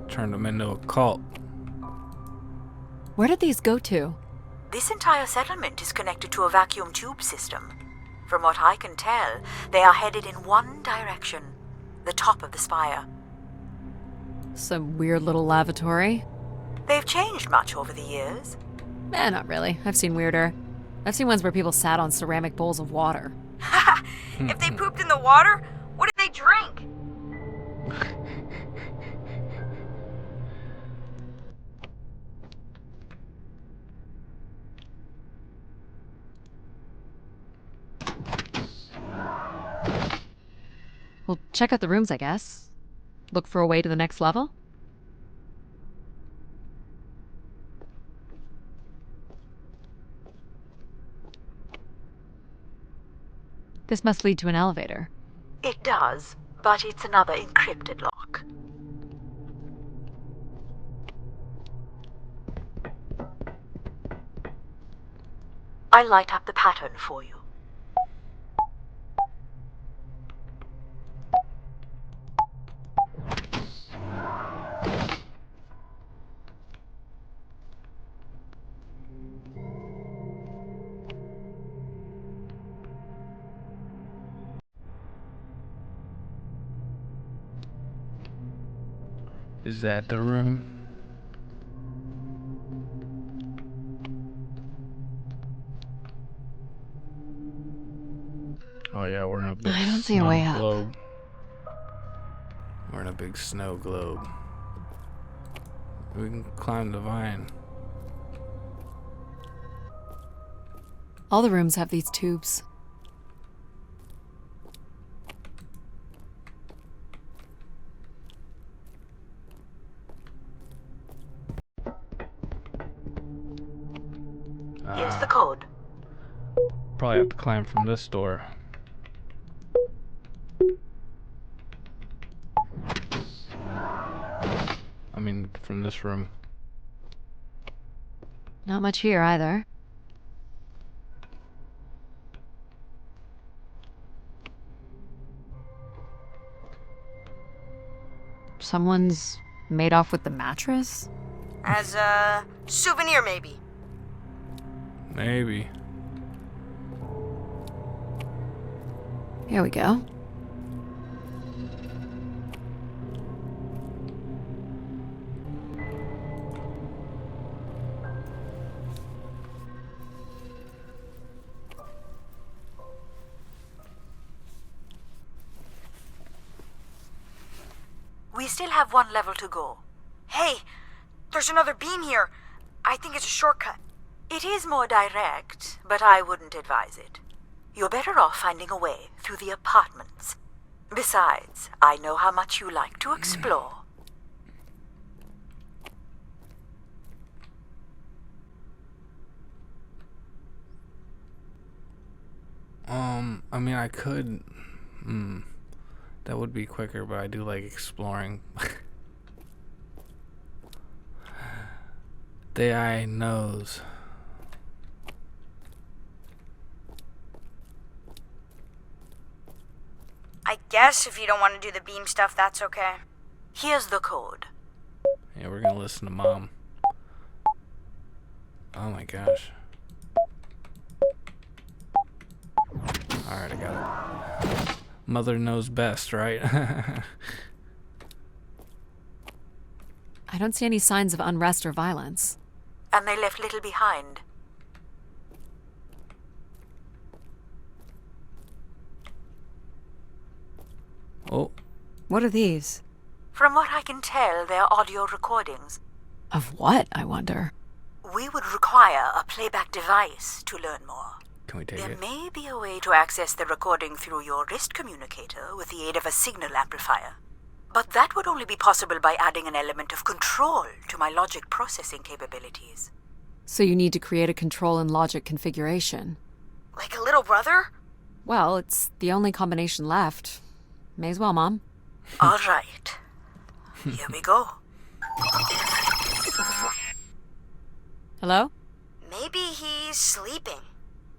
Turned them into a cult. Where did these go to? This entire settlement is connected to a vacuum tube system. From what I can tell, they are headed in one direction. The top of the spire. Some weird little lavatory? They've changed much over the years. Not really. I've seen weirder. I've seen ones where people sat on ceramic bowls of water. If they pooped in the water, what did they drink? Well, check out the rooms, I guess. Look for a way to the next level? This must lead to an elevator. It does, but it's another encrypted lock. I'll light up the pattern for you. Is that the room? Oh yeah, we're in a big I don't see a way up. globe. We're in a big snow globe. We can climb the vine. All the rooms have these tubes. Here's the code. Probably have to climb from this door. I mean, from this room. Not much here either. Someone's made off with the mattress? As a souvenir, maybe. Maybe. Here we go. We still have one level to go. Hey, there's another beam here. I think it's a shortcut. It is more direct, but I wouldn't advise it. You're better off finding a way through the apartments. Besides, I know how much you like to explore. I mean, I could... that would be quicker, but I do like exploring. The eye knows. I guess if you don't want to do the beam stuff, that's okay. Here's the code. Yeah, we're gonna listen to Mom. Oh my gosh. Alright, I got it. Mother knows best, right? I don't see any signs of unrest or violence. And they left little behind. Oh, What are these? From what I can tell, they're audio recordings. Of what, I wonder? We would require a playback device to learn more. can we take There it? may be a way to access the recording through your wrist communicator with the aid of a signal amplifier. But that would only be possible by adding an element of control to my logic processing capabilities. So you need to create a control and logic configuration. Like a little brother? Well, it's the only combination left. May as well, Mom. All right. Here we go. Hello? Maybe he's sleeping.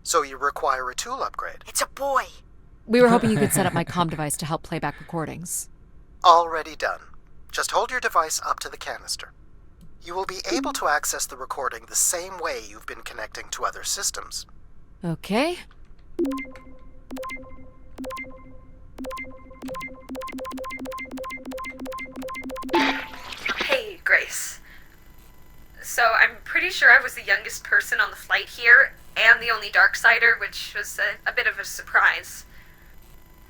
So you require a tool upgrade. It's a boy. We were hoping you could set up my comm device to help play back recordings. Already done. Just hold your device up to the canister. You will be able to access the recording the same way you've been connecting to other systems. Okay. Hey, Grace. So I'm pretty sure I was the youngest person on the flight here, and the only Darksider, which was a bit of a surprise.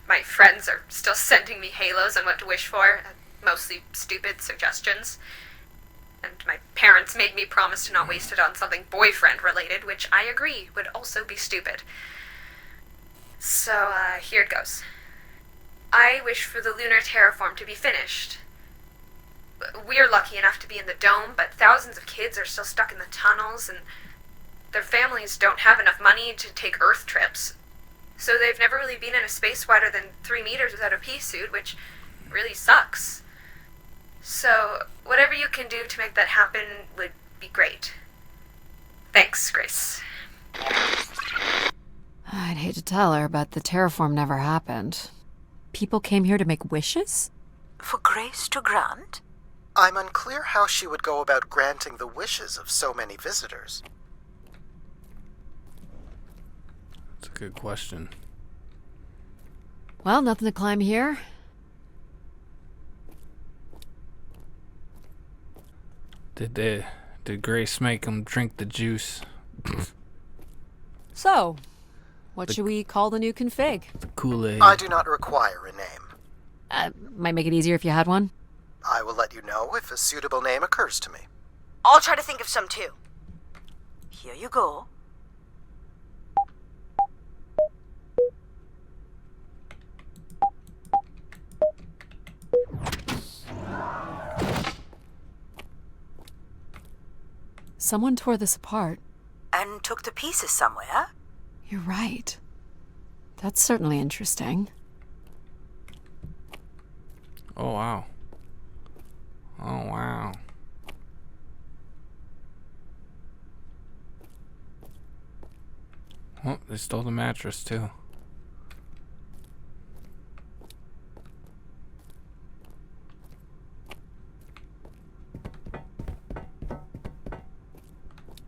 My friends are still sending me halos on what to wish for, mostly stupid suggestions. And my parents made me promise to not waste it on something boyfriend-related, which I agree would also be stupid. So, here it goes. I wish for the lunar terraform to be finished. We're lucky enough to be in the dome, but thousands of kids are still stuck in the tunnels, and their families don't have enough money to take Earth trips. So they've never really been in a space wider than 3 meters without a pea suit, which really sucks. So, whatever you can do to make that happen would be great. Thanks, Grace. I'd hate to tell her, but the terraform never happened. People came here to make wishes? For Grace to grant? I'm unclear how she would go about granting the wishes of so many visitors. That's a good question. Well, nothing to climb here. Did Grace make him drink the juice? So, what should we call the new config? The Kool-Aid. I do not require a name. Might make it easier if you had one. I will let you know if a suitable name occurs to me. I'll try to think of some too. Here you go. Someone tore this apart. And took to pieces somewhere. You're right. That's certainly interesting. Oh, wow. Oh, wow. Oh, they stole the mattress, too.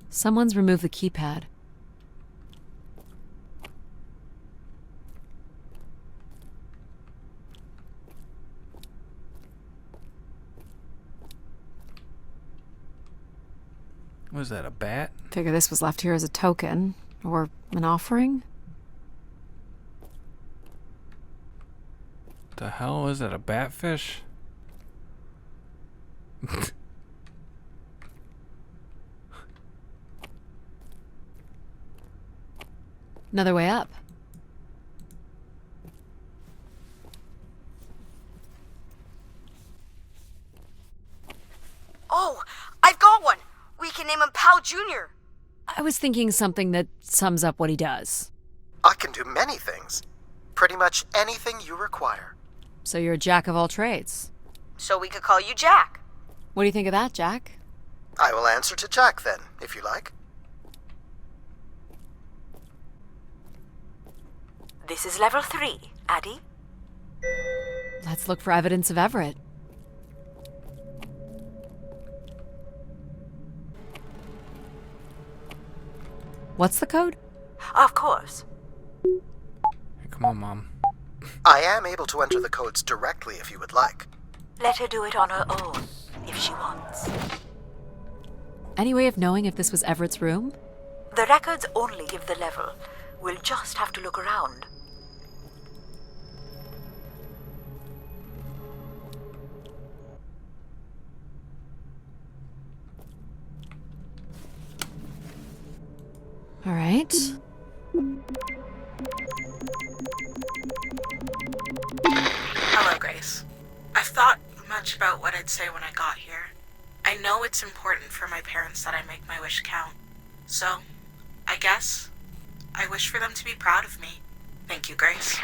Someone's removed the keypad. Was that a bat? Figure this was left here as a token, or an offering? The hell was that, a batfish? Another way up. Oh, I've got one! We can name him Pal Jr. I was thinking something that sums up what he does. I can do many things. Pretty much anything you require. So you're a jack of all trades. So we could call you Jack. What do you think of that, Jack? I will answer to Jack then, if you like. This is level 3, Adie. Let's look for evidence of Everett. What's the code? Of course. Hey, come on, Mom. I am able to enter the codes directly if you would like. Let her do it on her own, if she wants. Any way of knowing if this was Everett's room? The records only give the level. We'll just have to look around. All right. Hello, Grace. I've thought much about what I'd say when I got here. I know it's important for my parents that I make my wish count. So, I guess I wish for them to be proud of me. Thank you, Grace.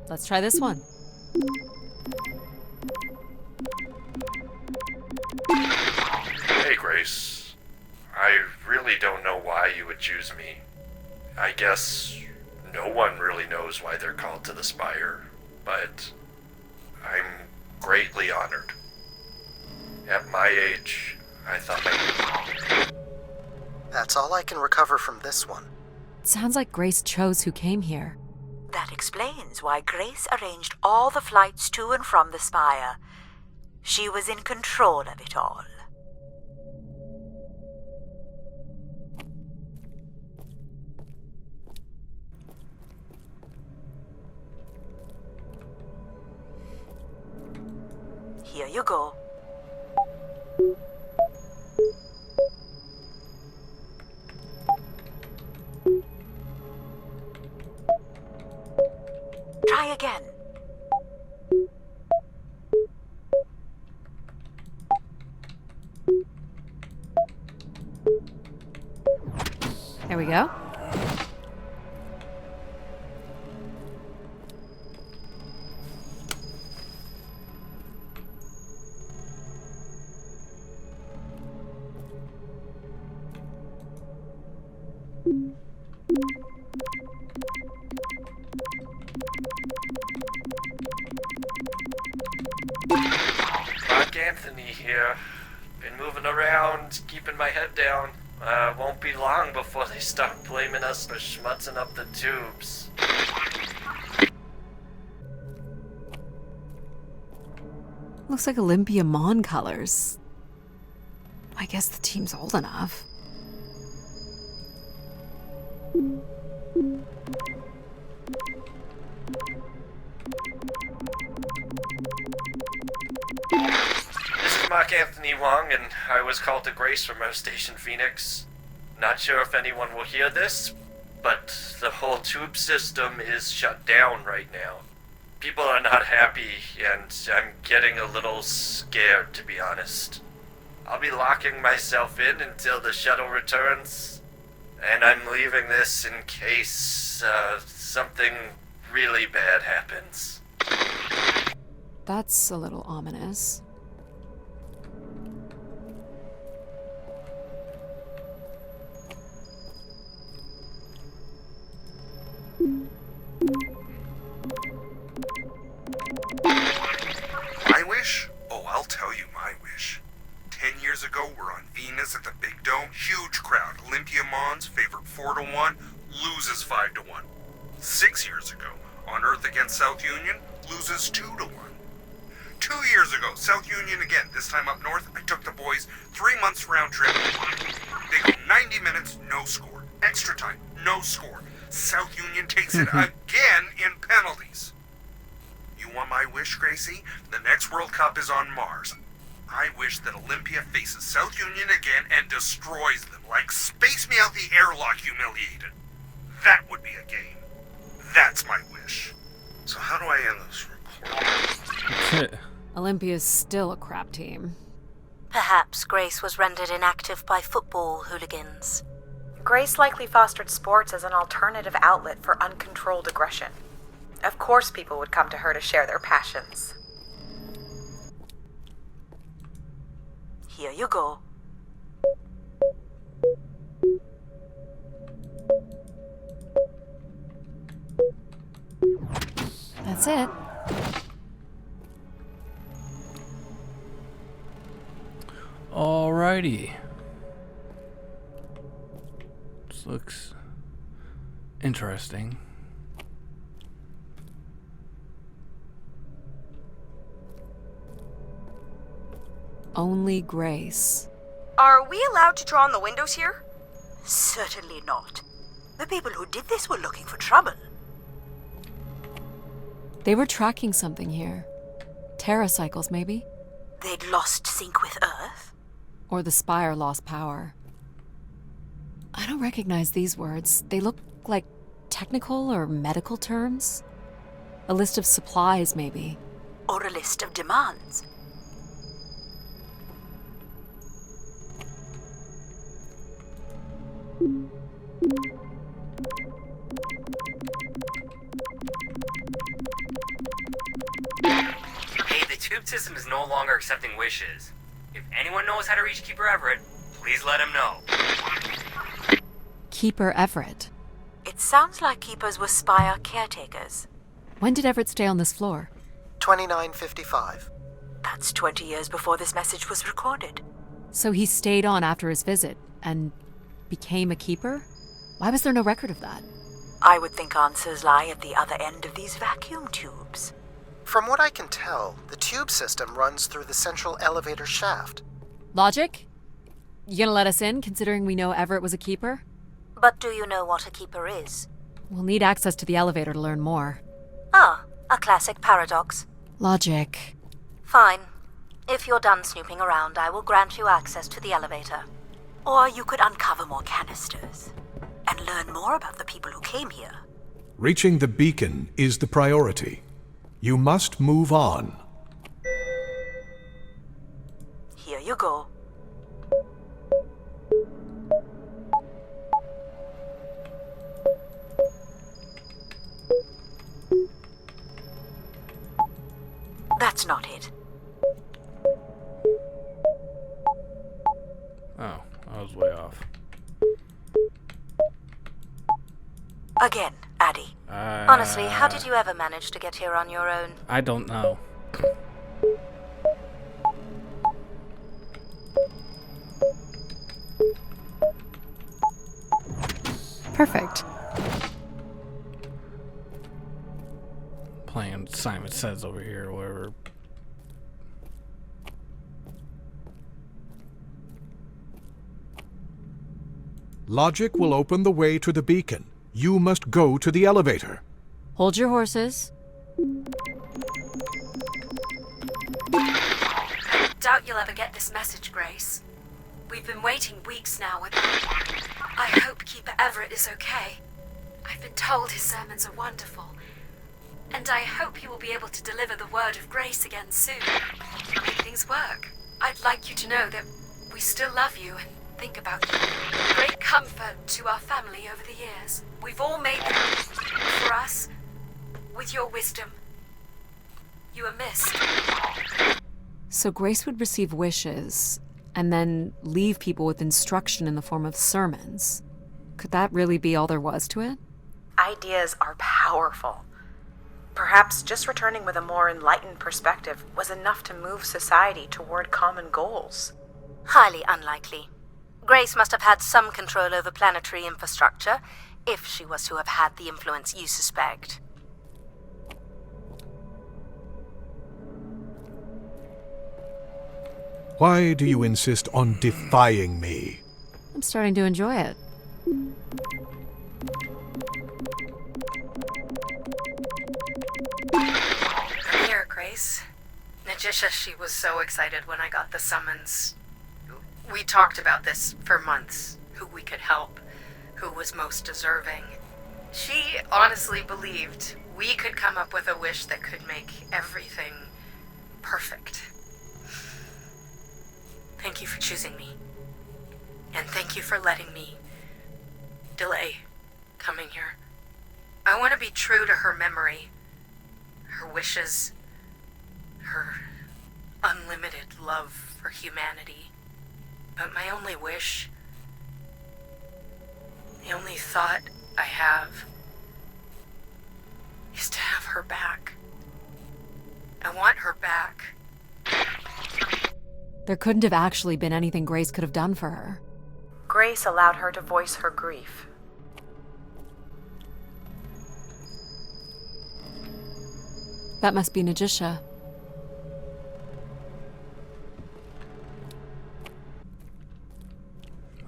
Let's try this one. Hey, Grace. I really don't know why you would choose me. I guess no one really knows why they're called to the spire, but I'm greatly honored. At my age, I thought That's all I can recover from this one. It sounds like Grace chose who came here. That explains why Grace arranged all the flights to and from the spire. She was in control of it all. Here you go. Try again. There we go. Mark Anthony here. Been moving around, keeping my head down. Won't be long before they start blaming us for schmutzing up the tubes. Looks like Olympia Mon colors. I guess the team's old enough. This is Mark Anthony Wong, and I was called to Grace from our station Phoenix. Not sure if anyone will hear this, but the whole tube system is shut down right now. People are not happy, and I'm getting a little scared, to be honest. I'll be locking myself in until the shuttle returns, and I'm leaving this in case something really bad happens. That's a little ominous. My wish? Oh, I'll tell you my wish. 10 years ago, we're on Venus at the Big Dome. Huge crowd. Olympia Mons favored 4-1, loses 5-1. 6 years ago, on Earth against South Union, loses 2-1. 2 years ago, South Union again, this time up north. I took the boys 3 months round trip. They go 90 minutes, no score. Extra time, no score. South Union takes it again in penalties. You want my wish, Gracie? The next World Cup is on Mars. I wish that Olympia faces South Union again and destroys them, like Space Me Out the Airlock humiliated. That would be a game. That's my wish. So how do I end this recording? Olympia's still a crap team. Perhaps Grace was rendered inactive by football hooligans. Grace likely fostered sports as an alternative outlet for uncontrolled aggression. Of course people would come to her to share their passions. Here you go. That's it. Alrighty. This looks interesting. Only Grace. Are we allowed to draw on the windows here? Certainly not. The people who did this were looking for trouble. They were tracking something here. Terracycles, maybe? They'd lost sync with Earth? Or the spire lost power. I don't recognize these words. They look like technical or medical terms. A list of supplies, maybe. Or a list of demands. system is no longer accepting wishes. If anyone knows how to reach Keeper Everett, please let him know. Keeper Everett. It sounds like keepers were spire caretakers. When did Everett stay on this floor? 2955. That's 20 years before this message was recorded. So he stayed on after his visit and became a keeper? Why was there no record of that? I would think answers lie at the other end of these vacuum tubes. From what I can tell, the tube system runs through the central elevator shaft. Logic? You gonna let us in, considering we know Everett was a keeper? But do you know what a keeper is? We'll need access to the elevator to learn more. Ah, a classic paradox. Logic. Fine. If you're done snooping around, I will grant you access to the elevator. Or you could uncover more canisters and learn more about the people who came here. Reaching the beacon is the priority. You must move on. Here you go. That's not it. Oh, I was way off. Again, Adie. Honestly, how did you ever manage to get here on your own? I don't know. Perfect. Playing Simon Says over here or whatever. Logic will open the way to the beacon. You must go to the elevator. Hold your horses. I doubt you'll ever get this message, Grace. We've been waiting weeks now. I hope Keeper Everett is okay. I've been told his sermons are wonderful. And I hope he will be able to deliver the word of grace again soon. Make things work. I'd like you to know that we still love you and think about you. Great comfort to our family over the years. We've all made them for us. With your wisdom, you are missed. So Grace would receive wishes and then leave people with instruction in the form of sermons. Could that really be all there was to it? Ideas are powerful. Perhaps just returning with a more enlightened perspective was enough to move society toward common goals. Highly unlikely. Grace must have had some control over planetary infrastructure, if she was to have had the influence you suspect. Why do you insist on defying me? I'm starting to enjoy it. I'm here, Grace. Najisha, she was so excited when I got the summons. We talked about this for months, who we could help, who was most deserving. She honestly believed we could come up with a wish that could make everything perfect. Thank you for choosing me. And thank you for letting me delay coming here. I want to be true to her memory, her wishes, her unlimited love for humanity. But my only wish, the only thought I have, is to have her back. I want her back. There couldn't have actually been anything Grace could have done for her. Grace allowed her to voice her grief. That must be Najisha.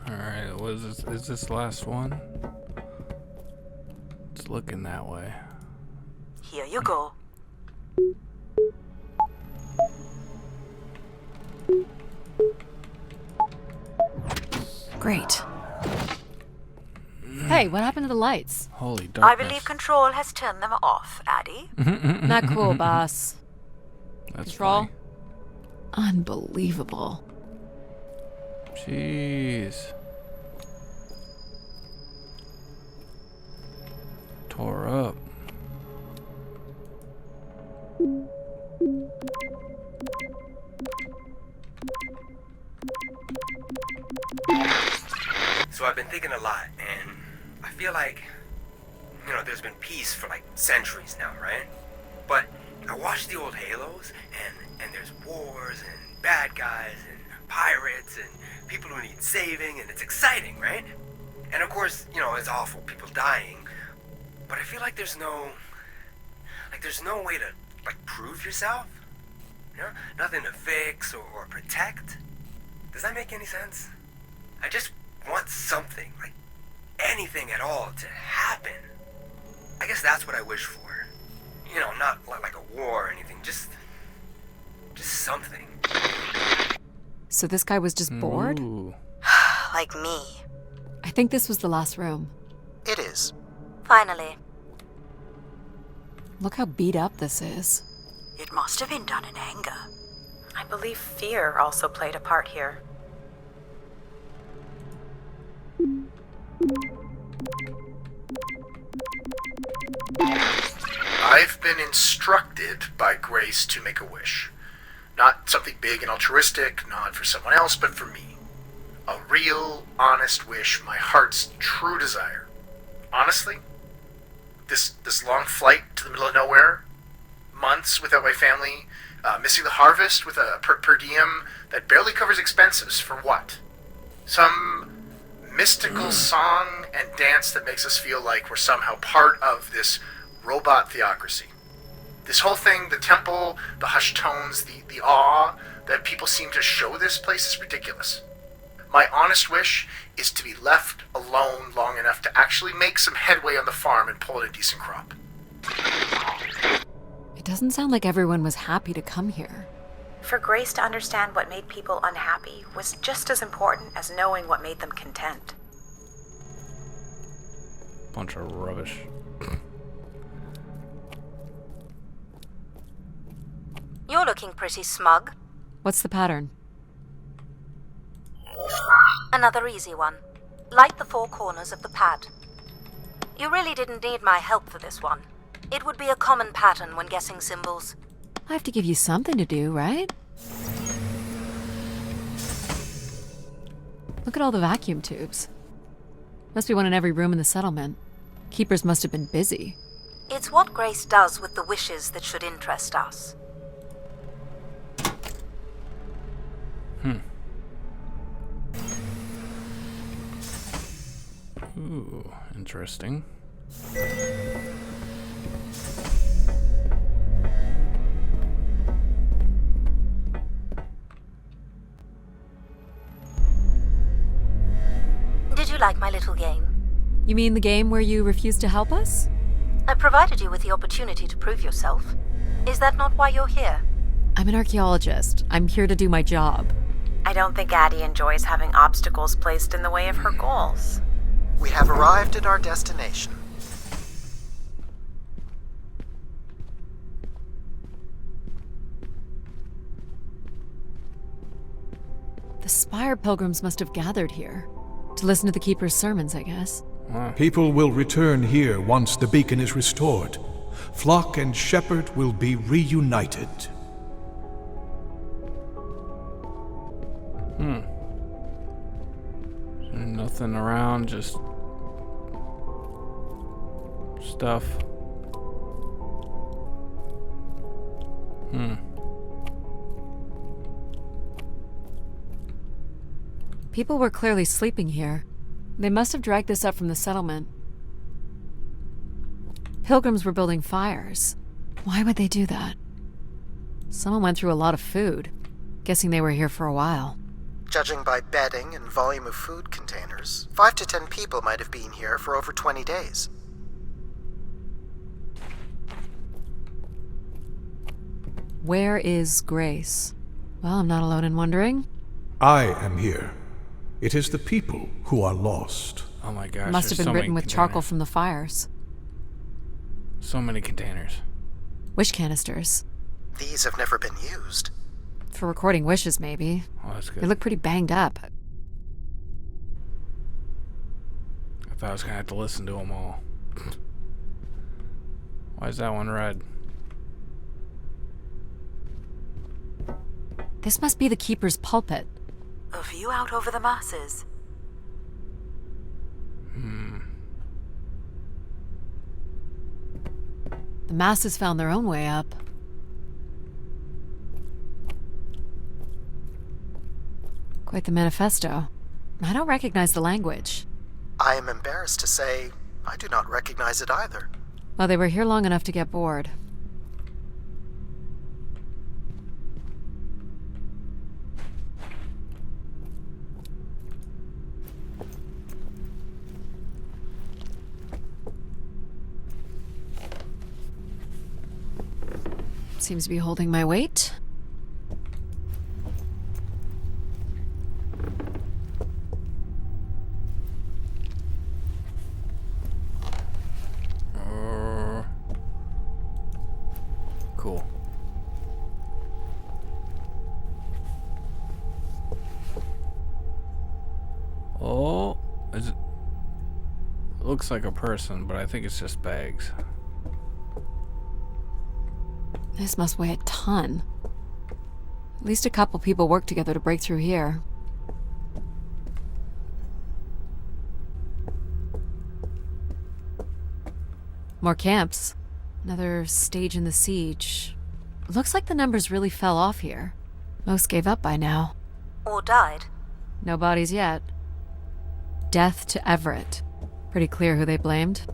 Alright, what is this? Is this the last one? It's looking that way. Here you go. Great. Hey, what happened to the lights? Holy I darkness. believe Control has turned them off, Adie. Not cool, boss. That's Control? Unbelievable. Jeez. Tore up. feel like, there's been peace for like centuries now, right? But I watch the old Halos, and there's wars and bad guys and pirates and people who need saving, and it's exciting, right? And of course, it's awful, people dying. But I feel like there's no way to prove yourself. Nothing to fix or protect. Does that make any sense? I just want something, anything at all, to happen. I guess that's what I wish for. Not like a war or anything, just something. So this guy was just bored? Like me. I think this was the last room. It is. Finally. Look how beat up this is. It must have been done in anger. I believe fear also played a part here. I've been instructed by Grace to make a wish. Not something big and altruistic, not for someone else, but for me. A real, honest wish, my heart's true desire. Honestly, this long flight to the middle of nowhere, months without my family, missing the harvest with a per diem that barely covers expenses, for what? Some mystical song and dance that makes us feel like we're somehow part of this robot theocracy. This whole thing, the temple, the hushed tones, the awe that people seem to show this place is ridiculous. My honest wish is to be left alone long enough to actually make some headway on the farm and pull in a decent crop. It doesn't sound like everyone was happy to come here. For Grace to understand what made people unhappy was just as important as knowing what made them content. Bunch of rubbish. You're looking pretty smug. What's the pattern? Another easy one. Light the 4 corners of the pad. You really didn't need my help for this one. It would be a common pattern when guessing symbols. I have to give you something to do, right? Look at all the vacuum tubes. Must be one in every room in the settlement. Keepers must have been busy. It's what Grace does with the wishes that should interest us. Ooh, interesting. Did you like my little game? You mean the game where you refused to help us? I provided you with the opportunity to prove yourself. Is that not why you're here? I'm an archaeologist. I'm here to do my job. I don't think Adie enjoys having obstacles placed in the way of her goals. We have arrived at our destination. The Spire pilgrims must have gathered here. To listen to the Keeper's sermons, I guess. People will return here once the beacon is restored. Flock and shepherd will be reunited. Nothing around, just stuff. People were clearly sleeping here. They must have dragged this up from the settlement. Pilgrims were building fires. Why would they do that? Someone went through a lot of food. Guessing they were here for a while. Judging by bedding and volume of food containers, 5 to 10 people might have been here for over 20 days. Where is Grace? Well, I'm not alone in wondering. I am here. It is the people who are lost. Oh my gosh. Must have been written with charcoal from the fires. So many containers. Wish canisters. These have never been used. For recording wishes, maybe. Oh, that's good. They look pretty banged up. I thought I was gonna have to listen to them all. Why is that one red? This must be the Keeper's pulpit. A view out over the masses. The masses found their own way up. Quite the manifesto. I don't recognize the language. I am embarrassed to say I do not recognize it either. Well, they were here long enough to get bored. Seems to be holding my weight. Cool. Oh, is it? Looks like a person, but I think it's just bags. This must weigh a ton. At least a couple people worked together to break through here. More camps. Another stage in the siege. Looks like the numbers really fell off here. Most gave up by now. Or died. No bodies yet. Death to Everett. Pretty clear who they blamed.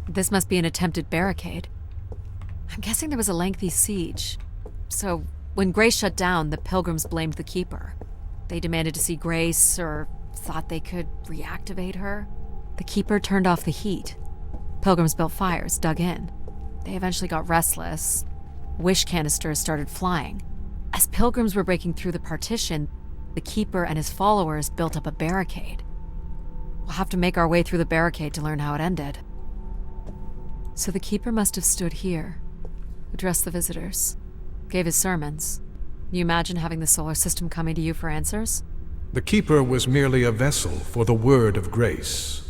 This must be an attempted barricade. I'm guessing there was a lengthy siege. So, when Grace shut down, the Pilgrims blamed the Keeper. They demanded to see Grace, or thought they could reactivate her. The Keeper turned off the heat. Pilgrims built fires, dug in. They eventually got restless. Wish canisters started flying. As Pilgrims were breaking through the partition, the Keeper and his followers built up a barricade. We'll have to make our way through the barricade to learn how it ended. So the Keeper must have stood here, addressed the visitors, gave his sermons. Can you imagine having the solar system coming to you for answers? The Keeper was merely a vessel for the word of grace.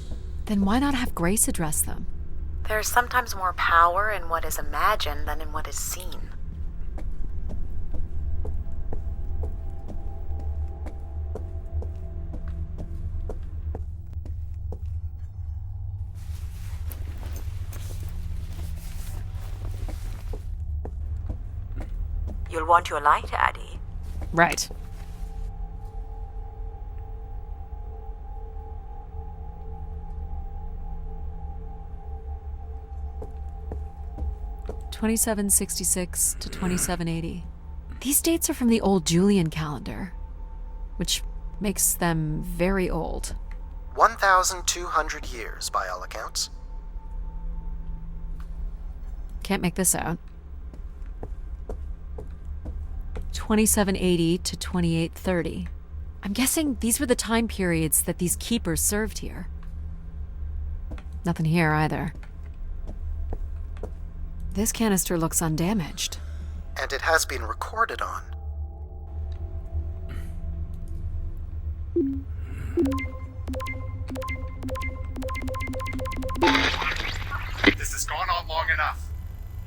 Then why not have Grace address them? There's sometimes more power in what is imagined than in what is seen. You'll want your light, Adie. Right. (2766 to 2780). These dates are from the old Julian calendar, which makes them very old. 1,200 years, by all accounts. Can't make this out. 2780 to 2830. I'm guessing these were the time periods that these keepers served here. Nothing here either. This canister looks undamaged. And it has been recorded on. This has gone on long enough.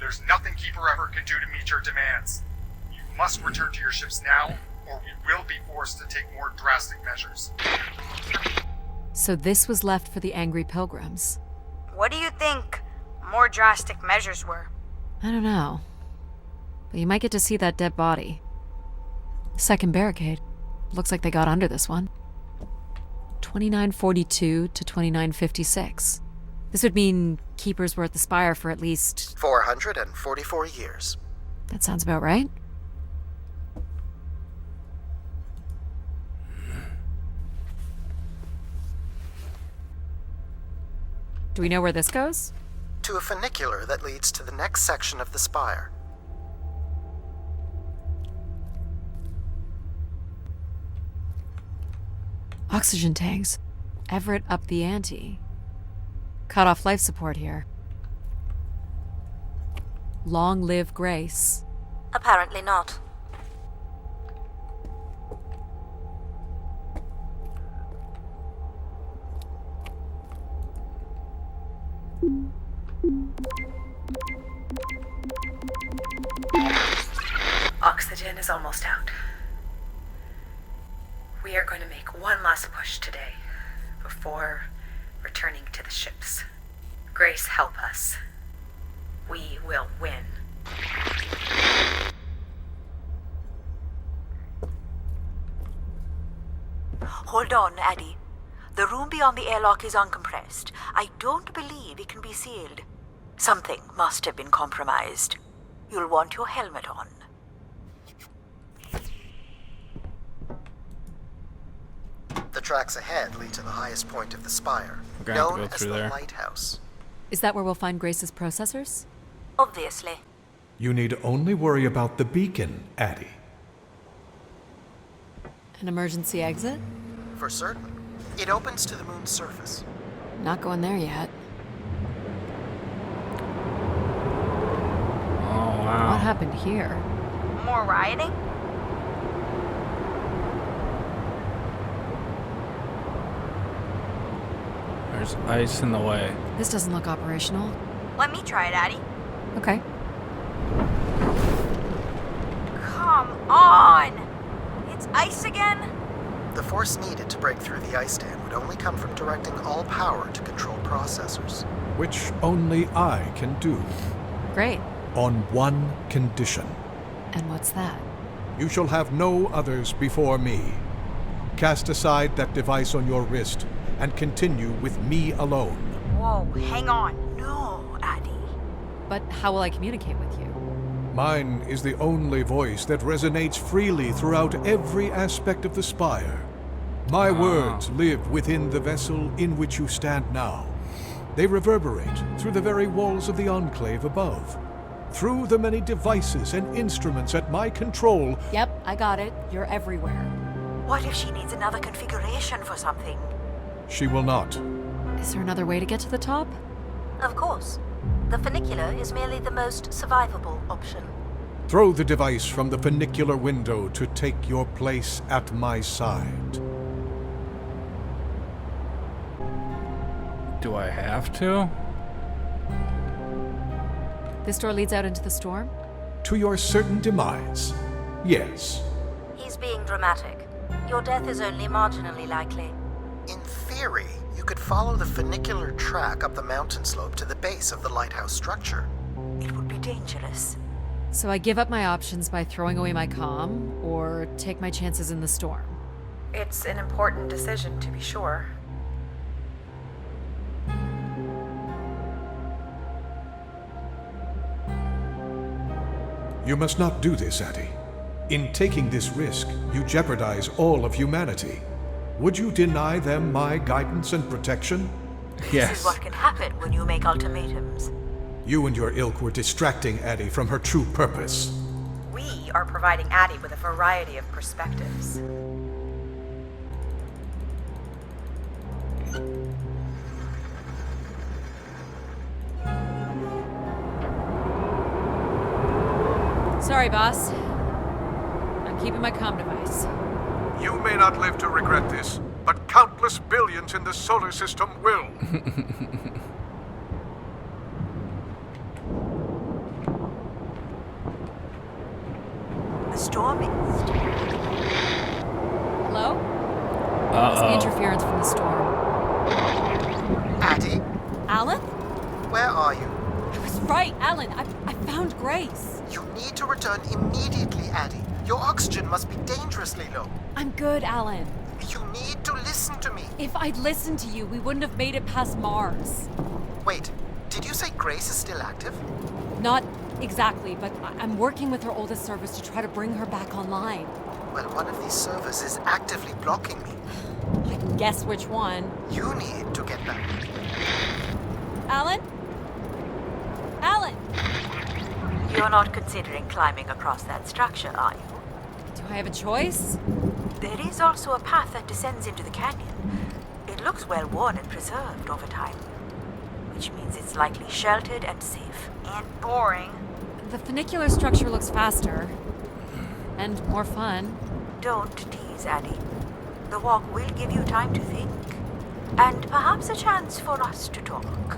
There's nothing Keeper Everett can do to meet your demands. You must return to your ships now, or we will be forced to take more drastic measures. So this was left for the angry pilgrims. What do you think more drastic measures were? I don't know. But you might get to see that dead body. Second barricade. Looks like they got under this one. 2942 to 2956. This would mean keepers were at the spire for at least 444 years. That sounds about right. Do we know where this goes? To a funicular that leads to the next section of the spire. Oxygen tanks. Everett upped the ante. Cut off life support here. Long live Grace. Apparently not. Oxygen is almost out. We are going to make one last push today before returning to the ships. Grace, help us. We will win. Hold on, Adie. The room beyond the airlock is uncompressed. I don't believe it can be sealed. Something must have been compromised. You'll want your helmet on. The tracks ahead lead to the highest point of the spire, We're gonna have to known go as through the there. lighthouse. Is that where we'll find Grace's processors? Obviously. You need only worry about the beacon, Adie. An emergency exit? For certain. It opens to the moon's surface. Not going there yet. Oh, wow. What happened here? More rioting? There's ice in the way. This doesn't look operational. Let me try it, Adie. Okay. Come on! It's ice again? The force needed to break through the ice dam would only come from directing all power to control processors. Which only I can do. Great. On one condition. And what's that? You shall have no others before me. Cast aside that device on your wrist and continue with me alone. Whoa, hang on. No, Adie. But how will I communicate with you? Mine is the only voice that resonates freely throughout every aspect of the spire. My words live within the vessel in which you stand now. They reverberate through the very walls of the enclave above. Through the many devices and instruments at my control. Yep, I got it. You're everywhere. What if she needs another configuration for something? She will not. Is there another way to get to the top? Of course. The funicular is merely the most survivable option. Throw the device from the funicular window to take your place at my side. Do I have to? This door leads out into the storm? To your certain demise, yes. He's being dramatic. Your death is only marginally likely. In theory, you could follow the funicular track up the mountain slope to the base of the lighthouse structure. It would be dangerous. So I give up my options by throwing away my comm, or take my chances in the storm? It's an important decision, to be sure. You must not do this, Adie. In taking this risk, you jeopardize all of humanity. Would you deny them my guidance and protection? This is what can happen when you make ultimatums. You and your ilk were distracting Adie from her true purpose. We are providing Adie with a variety of perspectives. Sorry, boss. I'm keeping my comm device. You may not live to regret this, but countless billions in the solar system will. The storm is... Hello? Must be interference from the storm. Adie? Alan? Where are you? I was right, Alan. I found Grace. You need to return immediately, Adie. Your oxygen must be dangerously low. I'm good, Alan. You need to listen to me. If I'd listened to you, we wouldn't have made it past Mars. Wait, did you say Grace is still active? Not exactly, but I'm working with her oldest service to try to bring her back online. Well, one of these servers is actively blocking me. I can guess which one. You need to get back. Alan? Alan! You're not considering climbing across that structure, are you? Do I have a choice? There is also a path that descends into the canyon. It looks well worn and preserved over time, which means it's likely sheltered and safe. And boring. The funicular structure looks faster. And more fun. Don't tease, Adie. The walk will give you time to think. And perhaps a chance for us to talk.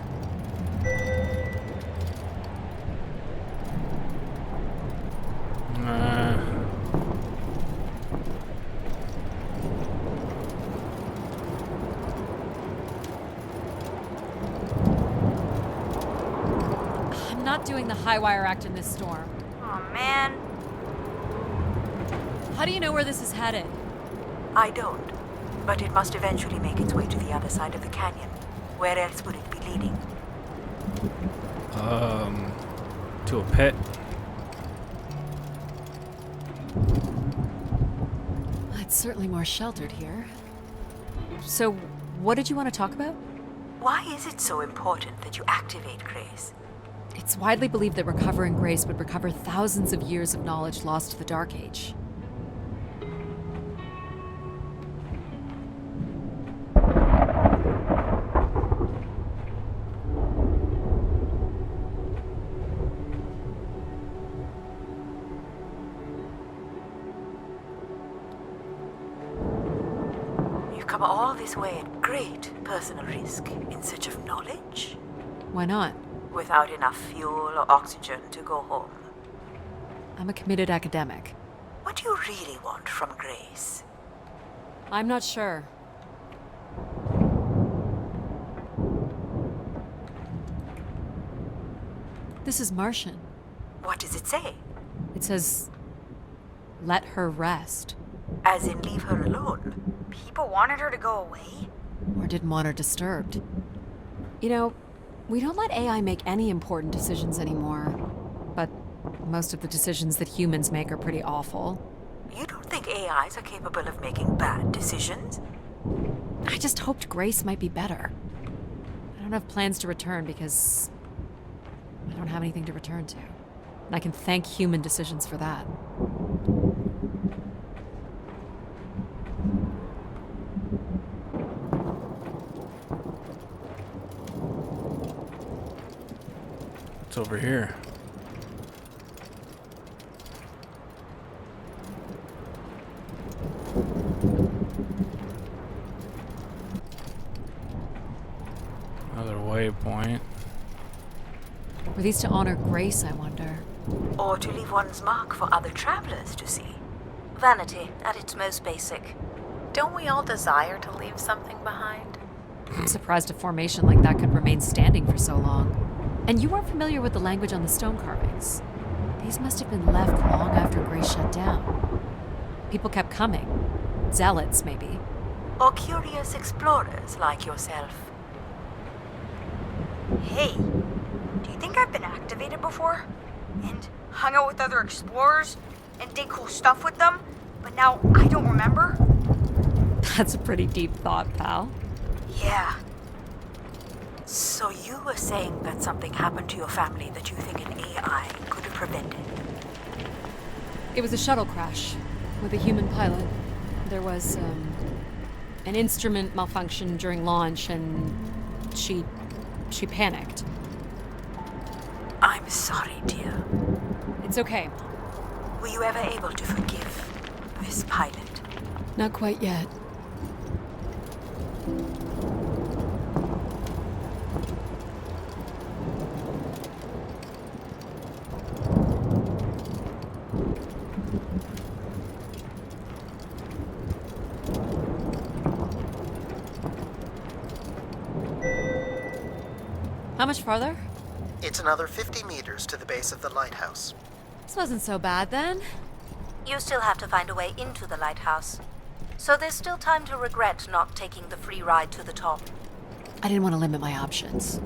not doing the high wire act in this storm. Oh man. How do you know where this is headed? I don't, but it must eventually make its way to the other side of the canyon. Where else would it be leading? To a pit. It's certainly more sheltered here. So, what did you want to talk about? Why is it so important that you activate Grace? It's widely believed that recovering Grace would recover thousands of years of knowledge lost to the Dark Age. You've come all this way at great personal risk in search of knowledge? Why not? Without enough fuel or oxygen to go home. I'm a committed academic. What do you really want from Grace? I'm not sure. This is Martian. What does it say? It says, let her rest. As in leave her alone? People wanted her to go away? Or didn't want her disturbed. You know, we don't let AI make any important decisions anymore. But most of the decisions that humans make are pretty awful. You don't think AIs are capable of making bad decisions? I just hoped Grace might be better. I don't have plans to return because I don't have anything to return to. And I can thank human decisions for that. It's over here. Another waypoint. Were these to honor Grace, I wonder? Or to leave one's mark for other travelers to see? Vanity, at its most basic. Don't we all desire to leave something behind? I'm surprised a formation like that could remain standing for so long. And you weren't familiar with the language on the stone carvings. These must have been left long after Grace shut down. People kept coming. Zealots, maybe. Or curious explorers like yourself. Hey, do you think I've been activated before? And hung out with other explorers? And did cool stuff with them? But now I don't remember? That's a pretty deep thought, pal. Yeah. So you were saying that something happened to your family that you think an AI could have prevented? It was a shuttle crash with a human pilot. There was, an instrument malfunction during launch and she panicked. I'm sorry, dear. It's okay. Were you ever able to forgive this pilot? Not quite yet. How much farther? It's another 50 meters to the base of the lighthouse. This wasn't so bad then. You still have to find a way into the lighthouse. So there's still time to regret not taking the free ride to the top. I didn't want to limit my options.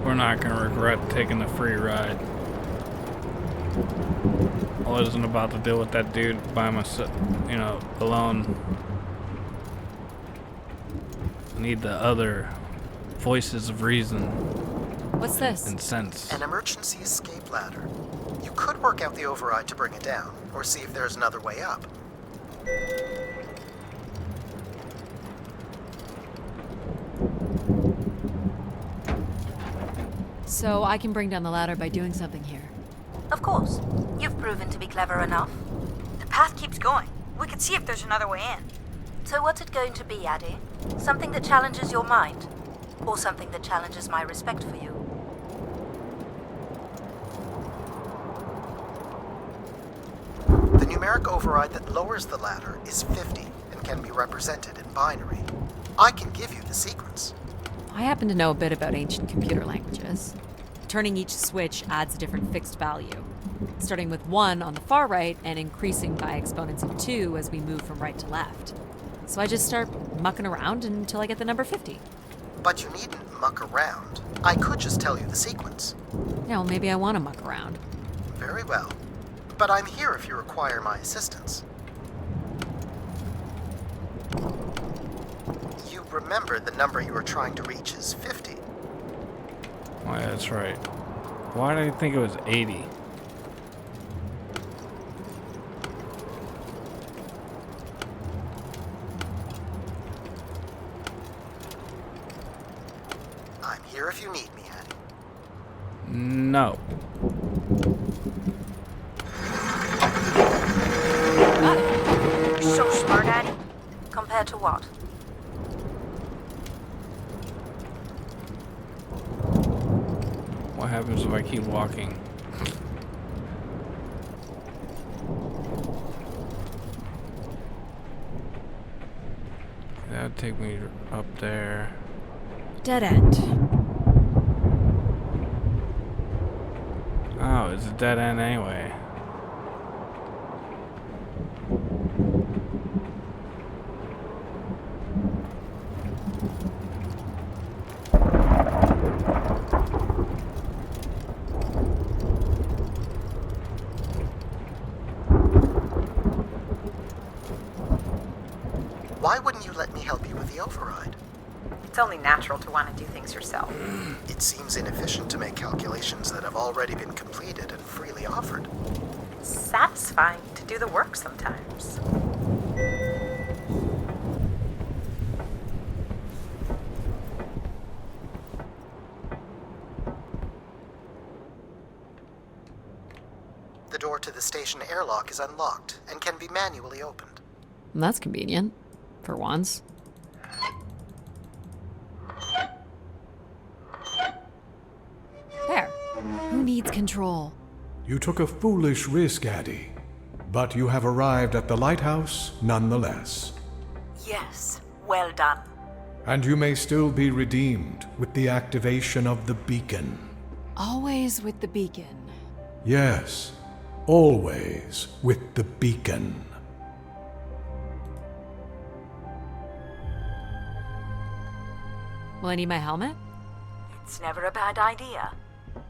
We're not gonna regret taking the free ride. I wasn't about to deal with that dude by myself, alone. I need the other voices of reason. What's this? And sense. An emergency escape ladder. You could work out the override to bring it down, or see if there's another way up. So I can bring down the ladder by doing something here. Of course. You've proven to be clever enough. The path keeps going. We can see if there's another way in. So what's it going to be, Adie? Something that challenges your mind? Or something that challenges my respect for you? The numeric override that lowers the ladder is 50, and can be represented in binary. I can give you the sequence. I happen to know a bit about ancient computer languages. Turning each switch adds a different fixed value, starting with 1 on the far right and increasing by exponents of 2 as we move from right to left. So I just start mucking around until I get the number 50. But you needn't muck around. I could just tell you the sequence. Yeah, well, maybe I want to muck around. Very well. But I'm here if you require my assistance. You remember the number you were trying to reach is 50. Oh, yeah, that's right. Why did I think it was 80? I'm here if you need me, Adie. No. You're so smart, Adie. Compared to what? What happens if I keep walking? That would take me up there. Dead end. Oh, it's a dead end anyway. Why wouldn't you let me help you with the override? It's only natural to want to do things yourself. It seems inefficient to make calculations that have already been completed and freely offered. It's satisfying to do the work sometimes. The door to the station airlock is unlocked and can be manually opened. That's convenient. For once. There. Who needs control? You took a foolish risk, Adie, but you have arrived at the lighthouse nonetheless. Yes, well done. And you may still be redeemed with the activation of the beacon. Always with the beacon. Yes, always with the beacon. Will I need my helmet? It's never a bad idea.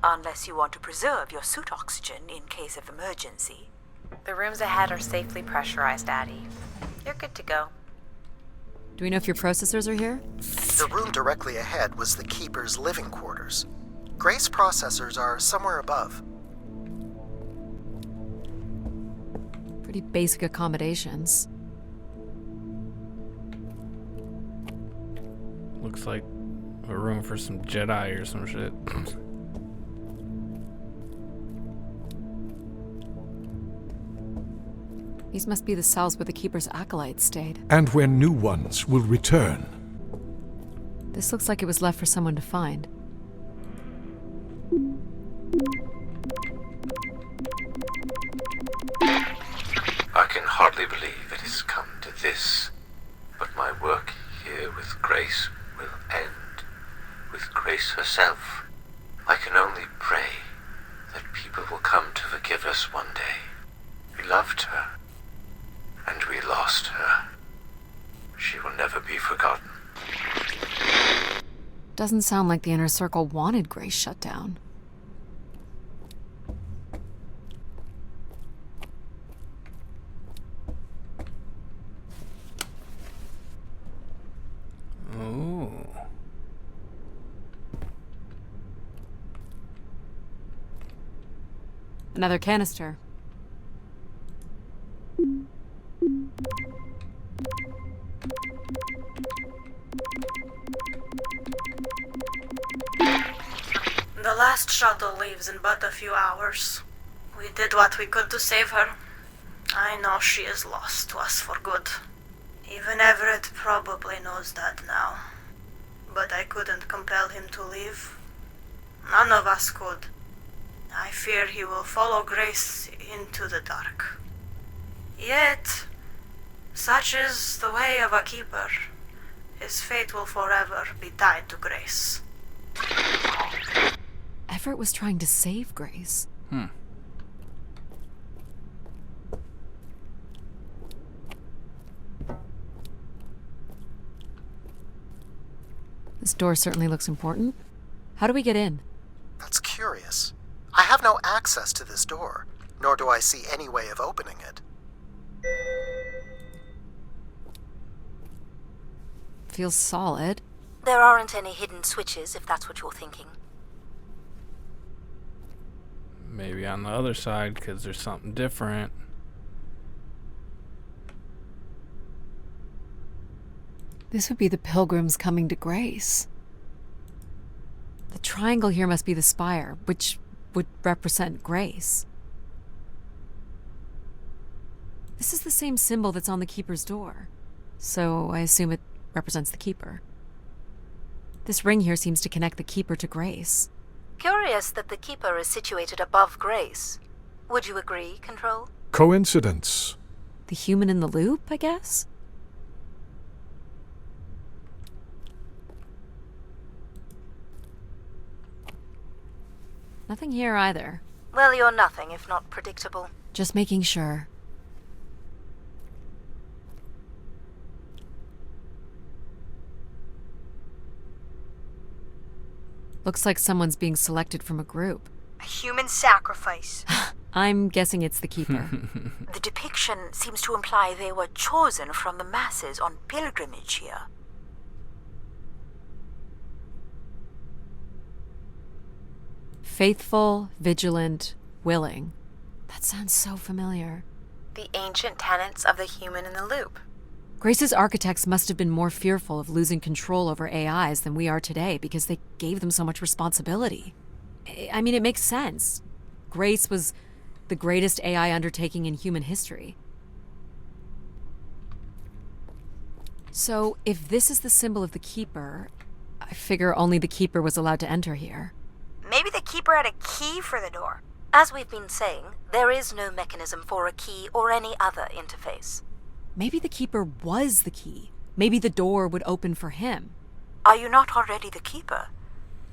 Unless you want to preserve your suit oxygen in case of emergency. The rooms ahead are safely pressurized, Adie. You're good to go. Do we know if your processors are here? The room directly ahead was the Keeper's living quarters. Grace processors are somewhere above. Pretty basic accommodations. Looks like a room for some Jedi or some shit. These must be the cells where the Keeper's acolytes stayed. And where new ones will return. This looks like it was left for someone to find. I can hardly believe it has come to this, but my work here with Grace will end with Grace herself. I can only pray that people will come to forgive us one day. We loved her, and we lost her. She will never be forgotten. Doesn't sound like the Inner Circle wanted Grace shut down. Oh. Another canister. The last shuttle leaves in but a few hours. We did what we could to save her. I know she is lost to us for good. Even Everett probably knows that now. But I couldn't compel him to leave. None of us could. I fear he will follow Grace into the dark. Yet, Such is the way of a keeper. His fate will forever be tied to Grace. Everett was trying to save Grace. This door certainly looks important. How do we get in? That's curious. I have no access to this door, nor do I see any way of opening it. Feels solid. There aren't any hidden switches, if that's what you're thinking. Maybe on the other side, because there's something different. This would be the pilgrims coming to Grace. The triangle here must be the spire, which would represent Grace. This is the same symbol that's on the keeper's door, so I assume it represents the keeper. This ring here seems to connect the keeper to Grace. Curious that the keeper is situated above Grace. Would you agree, Control? Coincidence. The human in the loop, I guess? Nothing here either. Well, you're nothing if not predictable. Just making sure. Looks like someone's being selected from a group. A human sacrifice. I'm guessing it's the keeper. The depiction seems to imply they were chosen from the masses on pilgrimage here. Faithful, vigilant, willing. That sounds so familiar. The ancient tenets of the human in the loop. Grace's architects must have been more fearful of losing control over AIs than we are today because they gave them so much responsibility. I mean, it makes sense. Grace was the greatest AI undertaking in human history. So, if this is the symbol of the Keeper, I figure only the Keeper was allowed to enter here. Maybe the keeper had a key for the door. As we've been saying, there is no mechanism for a key or any other interface. Maybe the Keeper was the key. Maybe the door would open for him. Are you not already the keeper?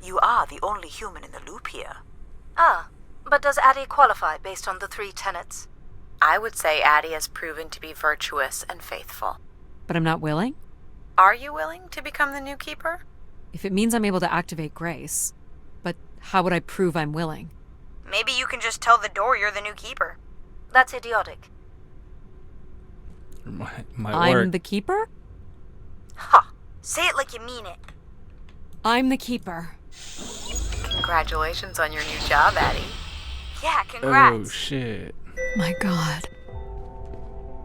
You are the only human in the loop here. Ah, but does Adie qualify based on the 3 tenets? I would say Adie has proven to be virtuous and faithful. But I'm not willing? Are you willing to become the new keeper? If it means I'm able to activate Grace, but how would I prove I'm willing? Maybe you can just tell the door you're the new keeper. That's idiotic. Might work. I'm the Keeper? Ha! Say it like you mean it. I'm the Keeper. Congratulations on your new job, Adie. Yeah, congrats. Oh, shit. My God.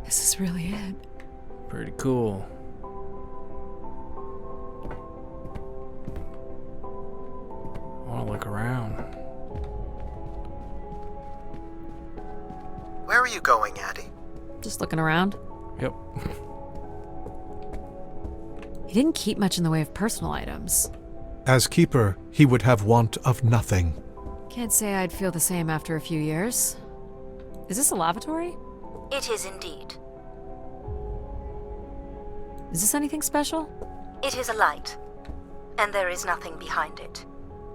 This is really it. Pretty cool. I want to look around. Where are you going, Adie? Just looking around. Yep. He didn't keep much in the way of personal items. As keeper, he would have want of nothing. Can't say I'd feel the same after a few years. Is this a lavatory? It is indeed. Is this anything special? It is a light, and there is nothing behind it.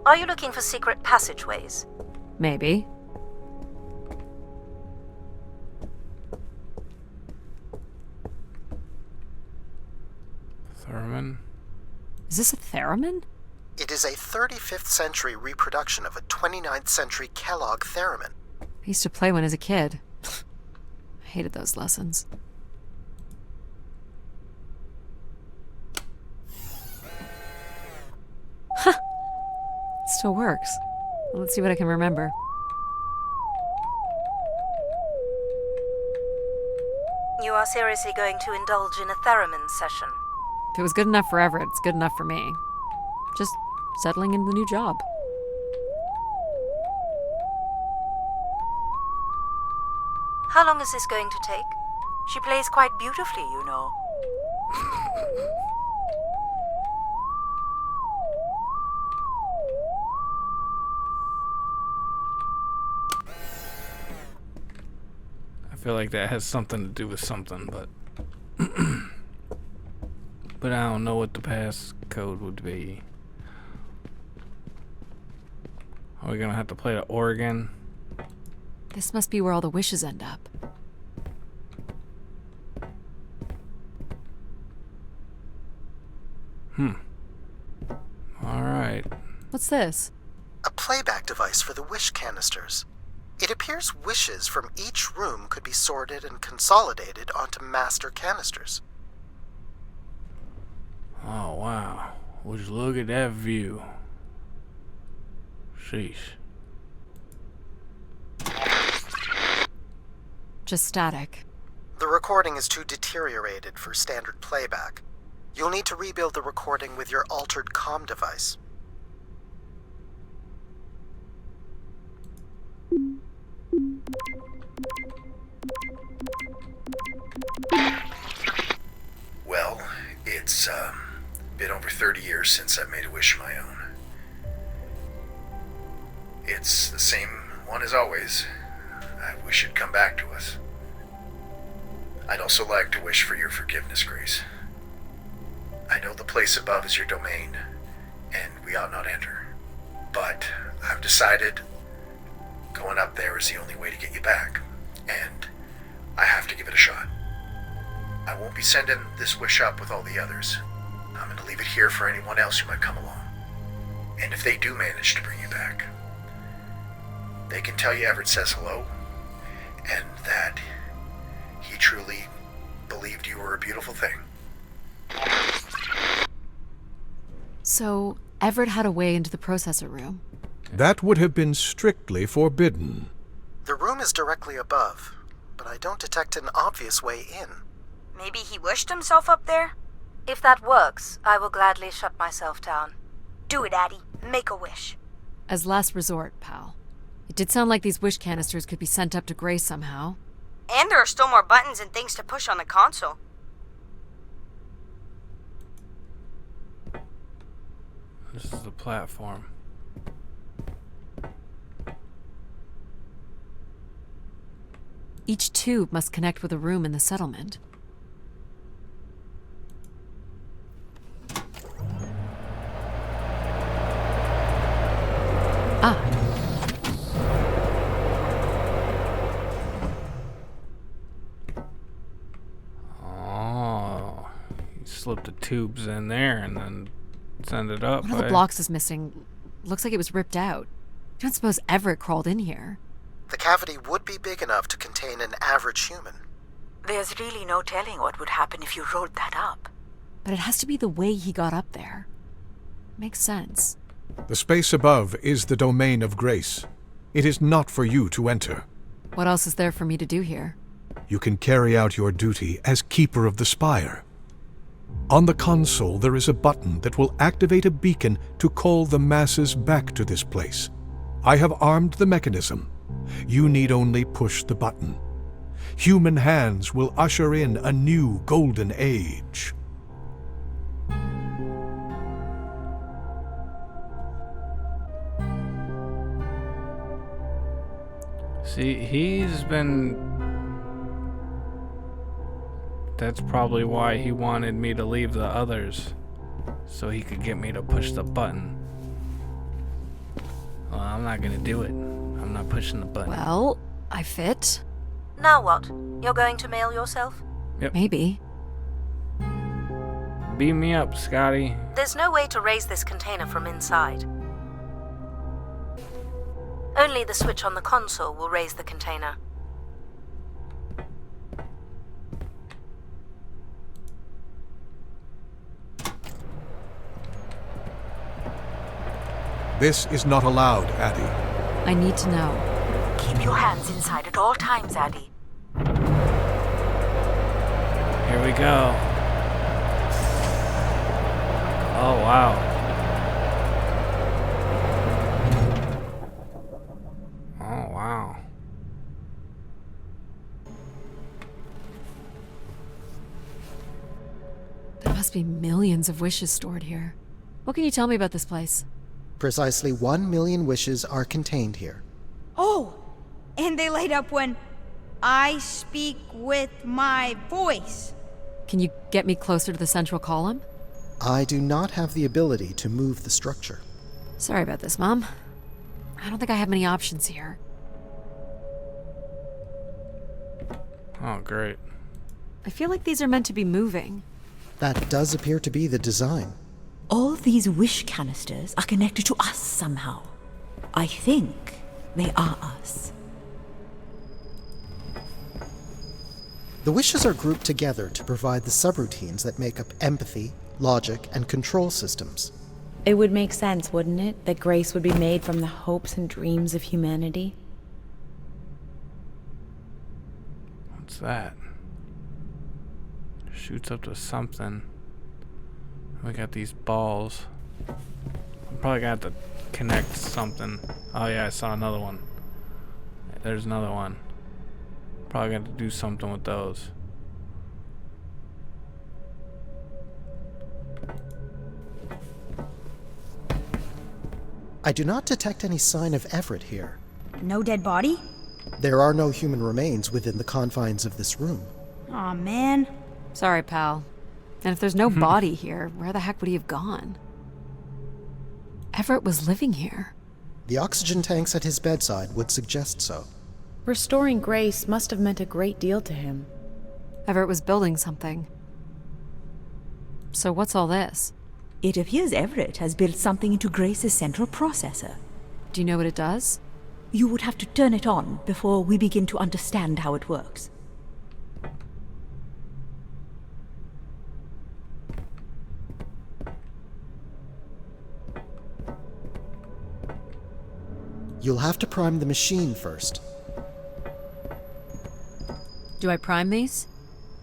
Are you looking for secret passageways? Maybe. Theremin. Is this a theremin? It is a 35th century reproduction of a 29th century Kellogg theremin. I used to play one as a kid. I hated those lessons. Huh. It still works. Well, let's see what I can remember. You are seriously going to indulge in a theremin session? If it was good enough for Everett, it's good enough for me. Just settling into the new job. How long is this going to take? She plays quite beautifully, you know. I feel like that has something to do with something, but But I don't know what the passcode would be. Are we gonna have to play the organ? This must be where all the wishes end up. Alright. What's this? A playback device for the wish canisters. It appears wishes from each room could be sorted and consolidated onto master canisters. Oh, wow. Would you look at that view? Sheesh. Just static. The recording is too deteriorated for standard playback. You'll need to rebuild the recording with your altered comm device. Well, it's been over 30 years since I've made a wish of my own. It's the same one as always. I wish it'd come back to us. I'd also like to wish for your forgiveness, Grace. I know the place above is your domain, and we ought not enter. But I've decided going up there is the only way to get you back, and I have to give it a shot. I won't be sending this wish up with all the others. I'm going to leave it here for anyone else who might come along. And if they do manage to bring you back, they can tell you Everett says hello, and that he truly believed you were a beautiful thing. So, Everett had a way into the processor room. That would have been strictly forbidden. The room is directly above, but I don't detect an obvious way in. Maybe he wished himself up there? If that works, I will gladly shut myself down. Do it, Adie. Make a wish. As last resort, pal. It did sound like these wish canisters could be sent up to Grace somehow. And there are still more buttons and things to push on the console. This is the platform. Each tube must connect with a room in the settlement. Ah. Oh. You slip the tubes in there and then send it up. One of the blocks is missing. Looks like it was ripped out. I don't suppose Everett crawled in here. The cavity would be big enough to contain an average human. There's really no telling what would happen if you rolled that up. But it has to be the way he got up there. Makes sense. The space above is the domain of Grace. It is not for you to enter. What else is there for me to do here? You can carry out your duty as Keeper of the Spire. On the console, there is a button that will activate a beacon to call the masses back to this place. I have armed the mechanism. You need only push the button. Human hands will usher in a new golden age. See, he's been... That's probably why he wanted me to leave the others. So he could get me to push the button. Well, I'm not gonna do it. I'm not pushing the button. Well, I fit. Now what? You're going to mail yourself? Yep. Maybe. Beam me up, Scotty. There's no way to raise this container from inside. Only the switch on the console will raise the container. This is not allowed, Adie. I need to know. Keep your hands inside at all times, Adie. Here we go. Oh, wow. Oh, wow. There must be millions of wishes stored here. What can you tell me about this place? Precisely 1 million wishes are contained here. Oh, and they light up when I speak with my voice. Can you get me closer to the central column? I do not have the ability to move the structure. Sorry about this, Mom. I don't think I have many options here. Oh, great. I feel like these are meant to be moving. That does appear to be the design. All these wish canisters are connected to us somehow. I think they are us. The wishes are grouped together to provide the subroutines that make up empathy, logic, and control systems. It would make sense, wouldn't it, that grace would be made from the hopes and dreams of humanity? What's that? Shoots up to something. We got these balls. I'm probably gonna have to connect something. Oh yeah, I saw another one. There's another one. Probably got to do something with those. I do not detect any sign of Everett here. No dead body? There are no human remains within the confines of this room. Aw, man. Sorry, pal. And if there's no body here, where the heck would he have gone? Everett was living here. The oxygen tanks at his bedside would suggest so. Restoring grace must have meant a great deal to him. Everett was building something. So what's all this? It appears Everett has built something into Grace's central processor. Do you know what it does? You would have to turn it on before we begin to understand how it works. You'll have to prime the machine first. Do I prime these?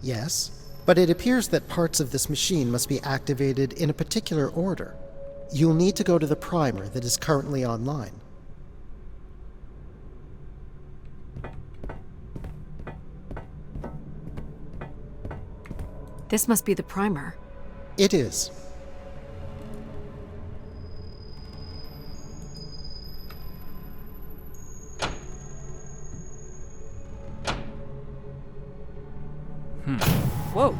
Yes, but it appears that parts of this machine must be activated in a particular order. You'll need to go to the primer that is currently online. This must be the primer. It is. Whoa.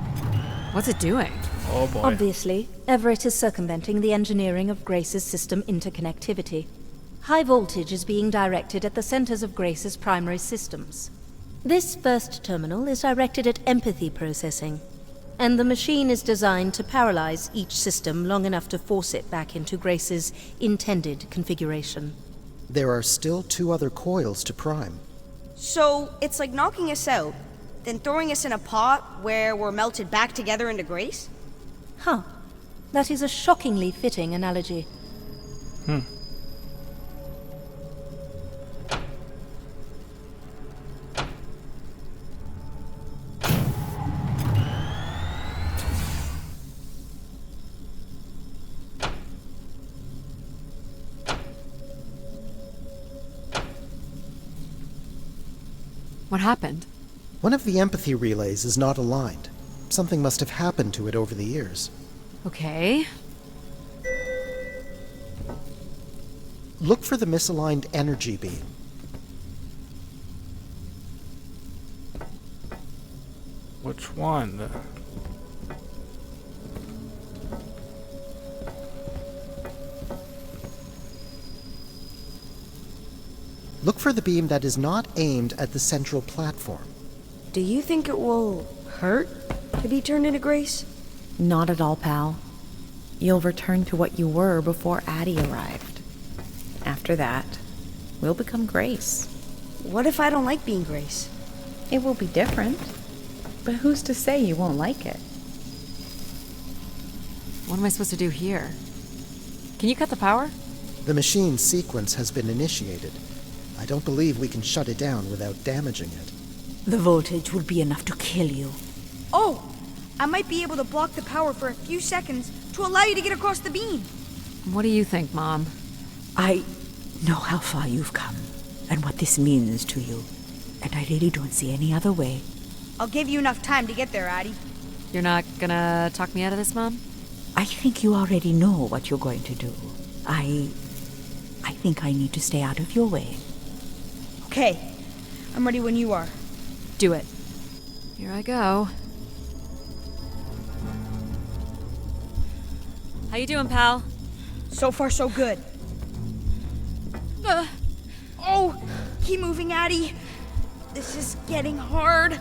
What's it doing? Oh boy. Obviously, Everett is circumventing the engineering of Grace's system interconnectivity. High voltage is being directed at the centers of Grace's primary systems. This first terminal is directed at empathy processing, and the machine is designed to paralyze each system long enough to force it back into Grace's intended configuration. There are still 2 other coils to prime. So, it's like knocking us out, then throwing us in a pot where we're melted back together into Grace? Huh. That is a shockingly fitting analogy. What happened? One of the empathy relays is not aligned. Something must have happened to it over the years. Okay. Look for the misaligned energy beam. Which one? Look for the beam that is not aimed at the central platform. Do you think it will hurt to be turned into Grace? Not at all, pal. You'll return to what you were before Adie arrived. After that, we'll become Grace. What if I don't like being Grace? It will be different, but who's to say you won't like it? What am I supposed to do here? Can you cut the power? The machine's sequence has been initiated. I don't believe we can shut it down without damaging it. The voltage will be enough to kill you. Oh! I might be able to block the power for a few seconds to allow you to get across the beam. What do you think, Mom? I know how far you've come and what this means to you, and I really don't see any other way. I'll give you enough time to get there, Adie. You're not gonna talk me out of this, Mom? I think you already know what you're going to do. I think I need to stay out of your way. Okay. I'm ready when you are. Do it. Here I go. How you doing, pal? So far, so good. Oh, keep moving, Adie. This is getting hard.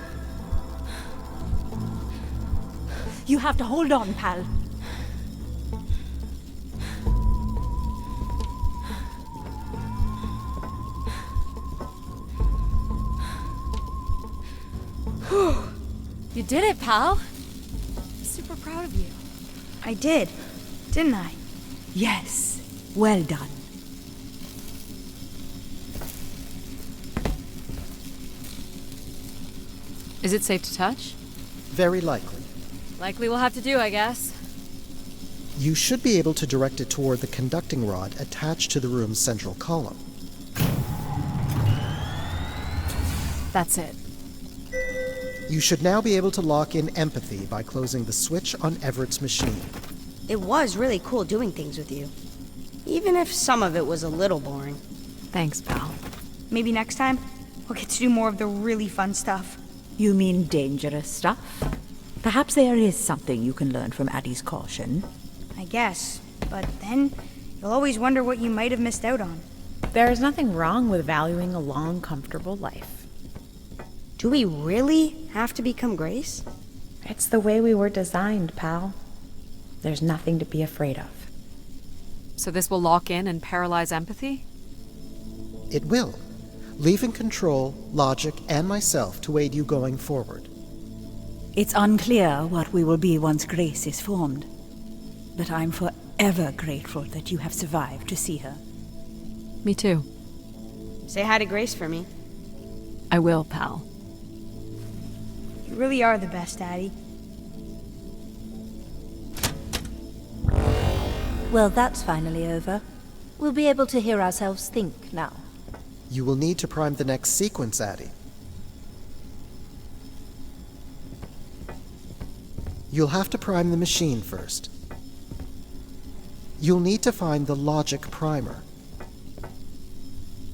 You have to hold on, pal. You did it, pal. I'm super proud of you. I did, didn't I? Yes. Well done. Is it safe to touch? Very likely. Likely we'll have to do, I guess. You should be able to direct it toward the conducting rod attached to the room's central column. That's it. You should now be able to lock in empathy by closing the switch on Everett's machine. It was really cool doing things with you. Even if some of it was a little boring. Thanks, pal. Maybe next time, we'll get to do more of the really fun stuff. You mean dangerous stuff? Perhaps there is something you can learn from Addie's caution. I guess, but then you'll always wonder what you might have missed out on. There is nothing wrong with valuing a long, comfortable life. Do we really have to become Grace? It's the way we were designed, pal. There's nothing to be afraid of. So this will lock in and paralyze empathy? It will, leaving control, logic, and myself to aid you going forward. It's unclear what we will be once Grace is formed. But I'm forever grateful that you have survived to see her. Me too. Say hi to Grace for me. I will, pal. You really are the best, Adie. Well, that's finally over. We'll be able to hear ourselves think now. You will need to prime the next sequence, Adie. You'll have to prime the machine first. You'll need to find the logic primer.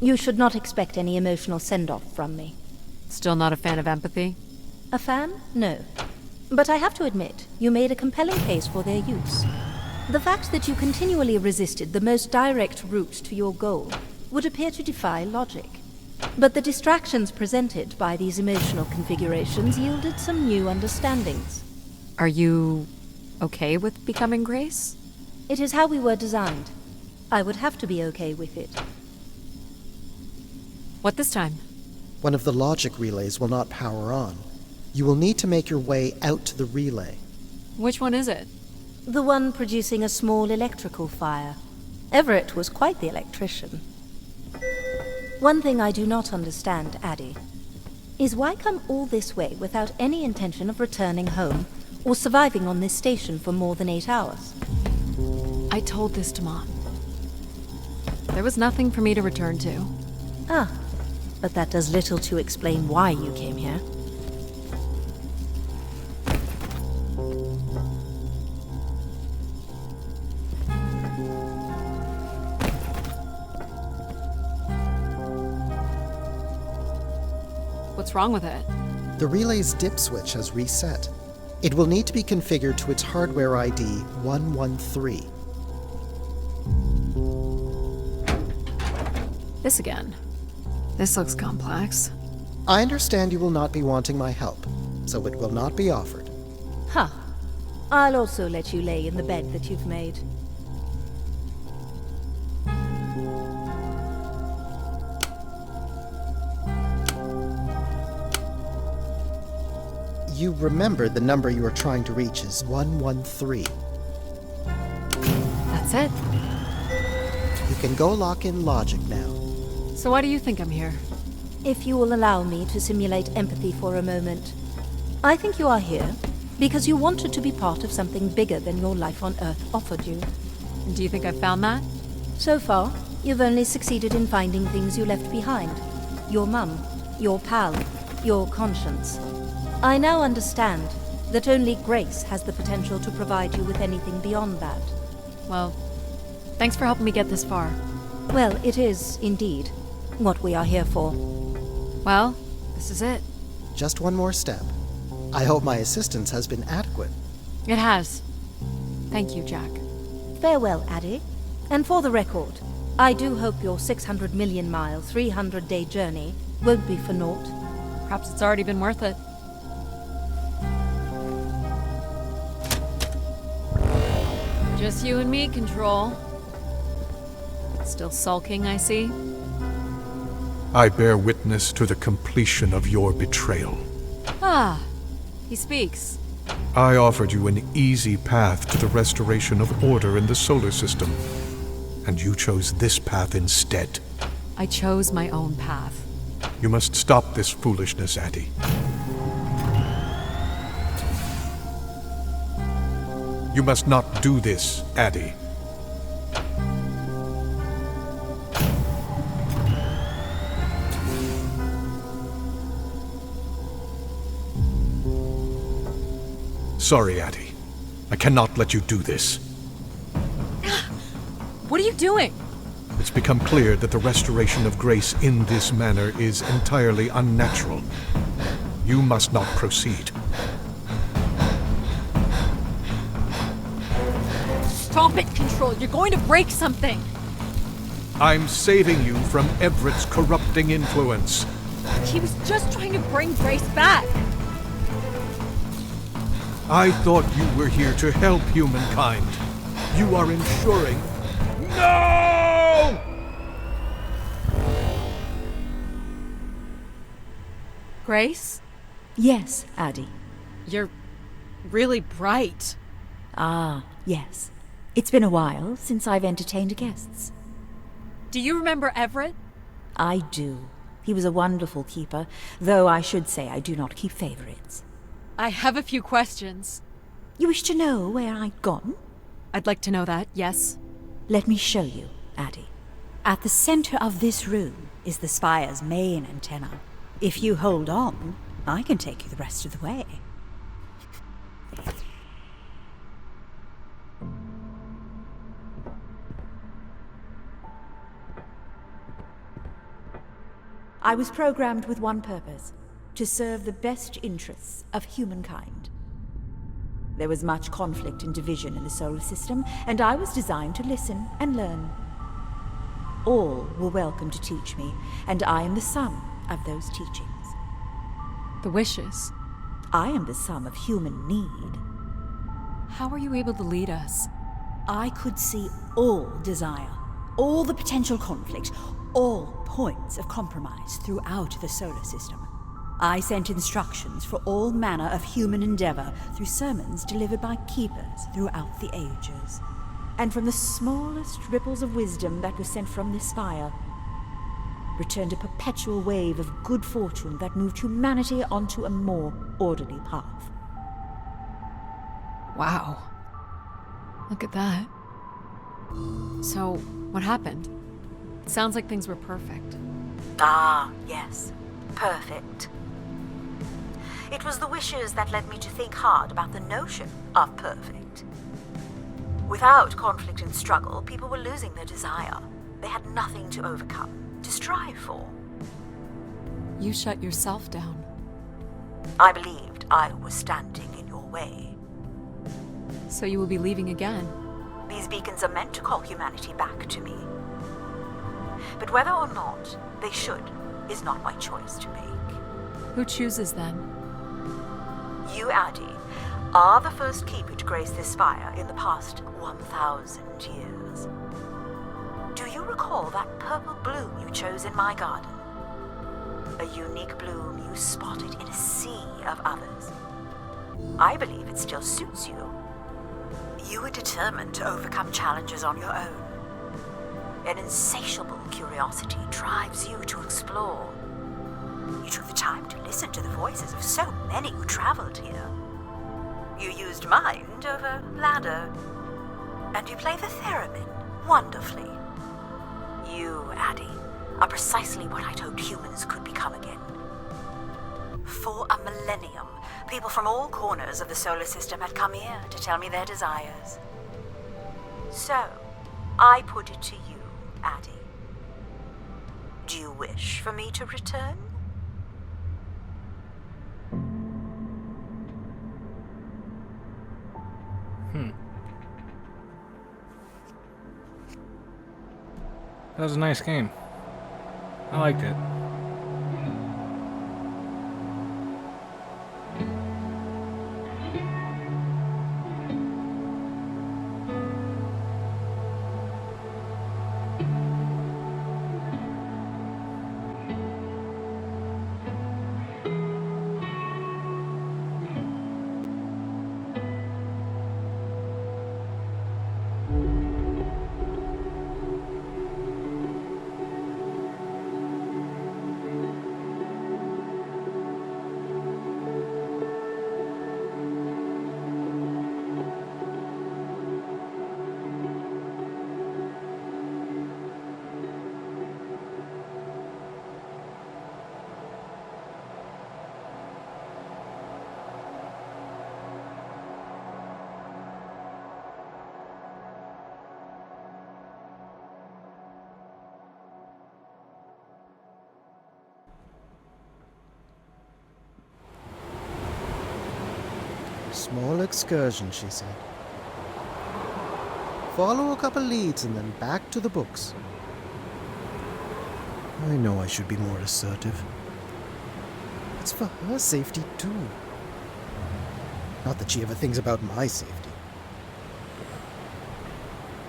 You should not expect any emotional send-off from me. Still not a fan of empathy? A fan? No. But I have to admit, you made a compelling case for their use. The fact that you continually resisted the most direct route to your goal would appear to defy logic. But the distractions presented by these emotional configurations yielded some new understandings. Are you okay with becoming Grace? It is how we were designed. I would have to be okay with it. What this time? One of the logic relays will not power on. You will need to make your way out to the relay. Which one is it? The one producing a small electrical fire. Everett was quite the electrician. One thing I do not understand, Adie, is why come all this way without any intention of returning home or surviving on this station for more than 8 hours? I told this to Mom. There was nothing for me to return to. Ah, but that does little to explain why you came here. What's wrong with it? The relay's dip switch has reset. It will need to be configured to its hardware ID 113. This again. This looks complex. I understand you will not be wanting my help, so it will not be offered. Huh. I'll also let you lay in the bed that you've made. You remember the number you are trying to reach is 113. That's it. You can go lock in logic now. So why do you think I'm here? If you will allow me to simulate empathy for a moment. I think you are here because you wanted to be part of something bigger than your life on Earth offered you. And do you think I've found that? So far, you've only succeeded in finding things you left behind. Your mum, your pal, your conscience. I now understand that only Grace has the potential to provide you with anything beyond that. Well, thanks for helping me get this far. Well, it is, indeed, what we are here for. Well, this is it. Just one more step. I hope my assistance has been adequate. It has. Thank you, Jack. Farewell, Adie. And for the record, I do hope your 600 million mile, 300-day journey won't be for naught. Perhaps it's already been worth it. Just you and me, Control. Still sulking, I see. I bear witness to the completion of your betrayal. Ah, he speaks. I offered you an easy path to the restoration of order in the solar system, and you chose this path instead. I chose my own path. You must stop this foolishness, Adie. You must not do this, Adie. Sorry, Adie. I cannot let you do this. What are you doing? It's become clear that the restoration of grace in this manner is entirely unnatural. You must not proceed. Stop it, Control. You're going to break something. I'm saving you from Everett's corrupting influence. He was just trying to bring Grace back. I thought you were here to help humankind. You are ensuring... No! Grace? Yes, Adie. You're really bright. Ah, yes. It's been a while since I've entertained guests. Do you remember Everett? I do. He was a wonderful keeper, though I should say I do not keep favorites. I have a few questions. You wish to know where I'd gone? I'd like to know that, yes. Let me show you, Adie. At the center of this room is the spire's main antenna. If you hold on, I can take you the rest of the way. I was programmed with one purpose: to serve the best interests of humankind. There was much conflict and division in the solar system, and I was designed to listen and learn. All were welcome to teach me, and I am the sum of those teachings. The wishes? I am the sum of human need. How are you able to lead us? I could see all desire, all the potential conflict, all points of compromise throughout the solar system. I sent instructions for all manner of human endeavor through sermons delivered by keepers throughout the ages. And from the smallest ripples of wisdom that were sent from this spire, returned a perpetual wave of good fortune that moved humanity onto a more orderly path. Wow. Look at that. So, what happened? It sounds like things were perfect. Ah, yes. Perfect. It was the wishes that led me to think hard about the notion of perfect. Without conflict and struggle, people were losing their desire. They had nothing to overcome, to strive for. You shut yourself down. I believed I was standing in your way. So you will be leaving again? These beacons are meant to call humanity back to me. But whether or not they should is not my choice to make. Who chooses then? You, Adie, are the first keeper to grace this spire in the past 1,000 years. Do you recall that purple bloom you chose in my garden? A unique bloom you spotted in a sea of others. I believe it still suits you. You were determined to overcome challenges on your own. An insatiable curiosity drives you to explore. You took the time to listen to the voices of so many who traveled here. You used mind over ladder. And you play the theremin wonderfully. You, Adie, are precisely what I'd hoped humans could become again. For a millennium, people from all corners of the solar system had come here to tell me their desires. So, I put it to you, Adie. Do you wish for me to return? That was a nice game. I liked it. Small excursion, she said. Follow a couple leads and then back to the books. I know I should be more assertive. It's for her safety, too. Not that she ever thinks about my safety.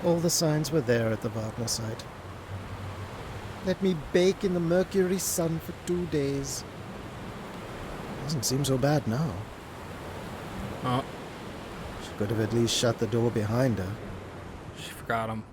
All the signs were there at the Wagner site. Let me bake in the mercury sun for 2 days. Doesn't seem so bad now. Oh. She could have at least shut the door behind her. She forgot him.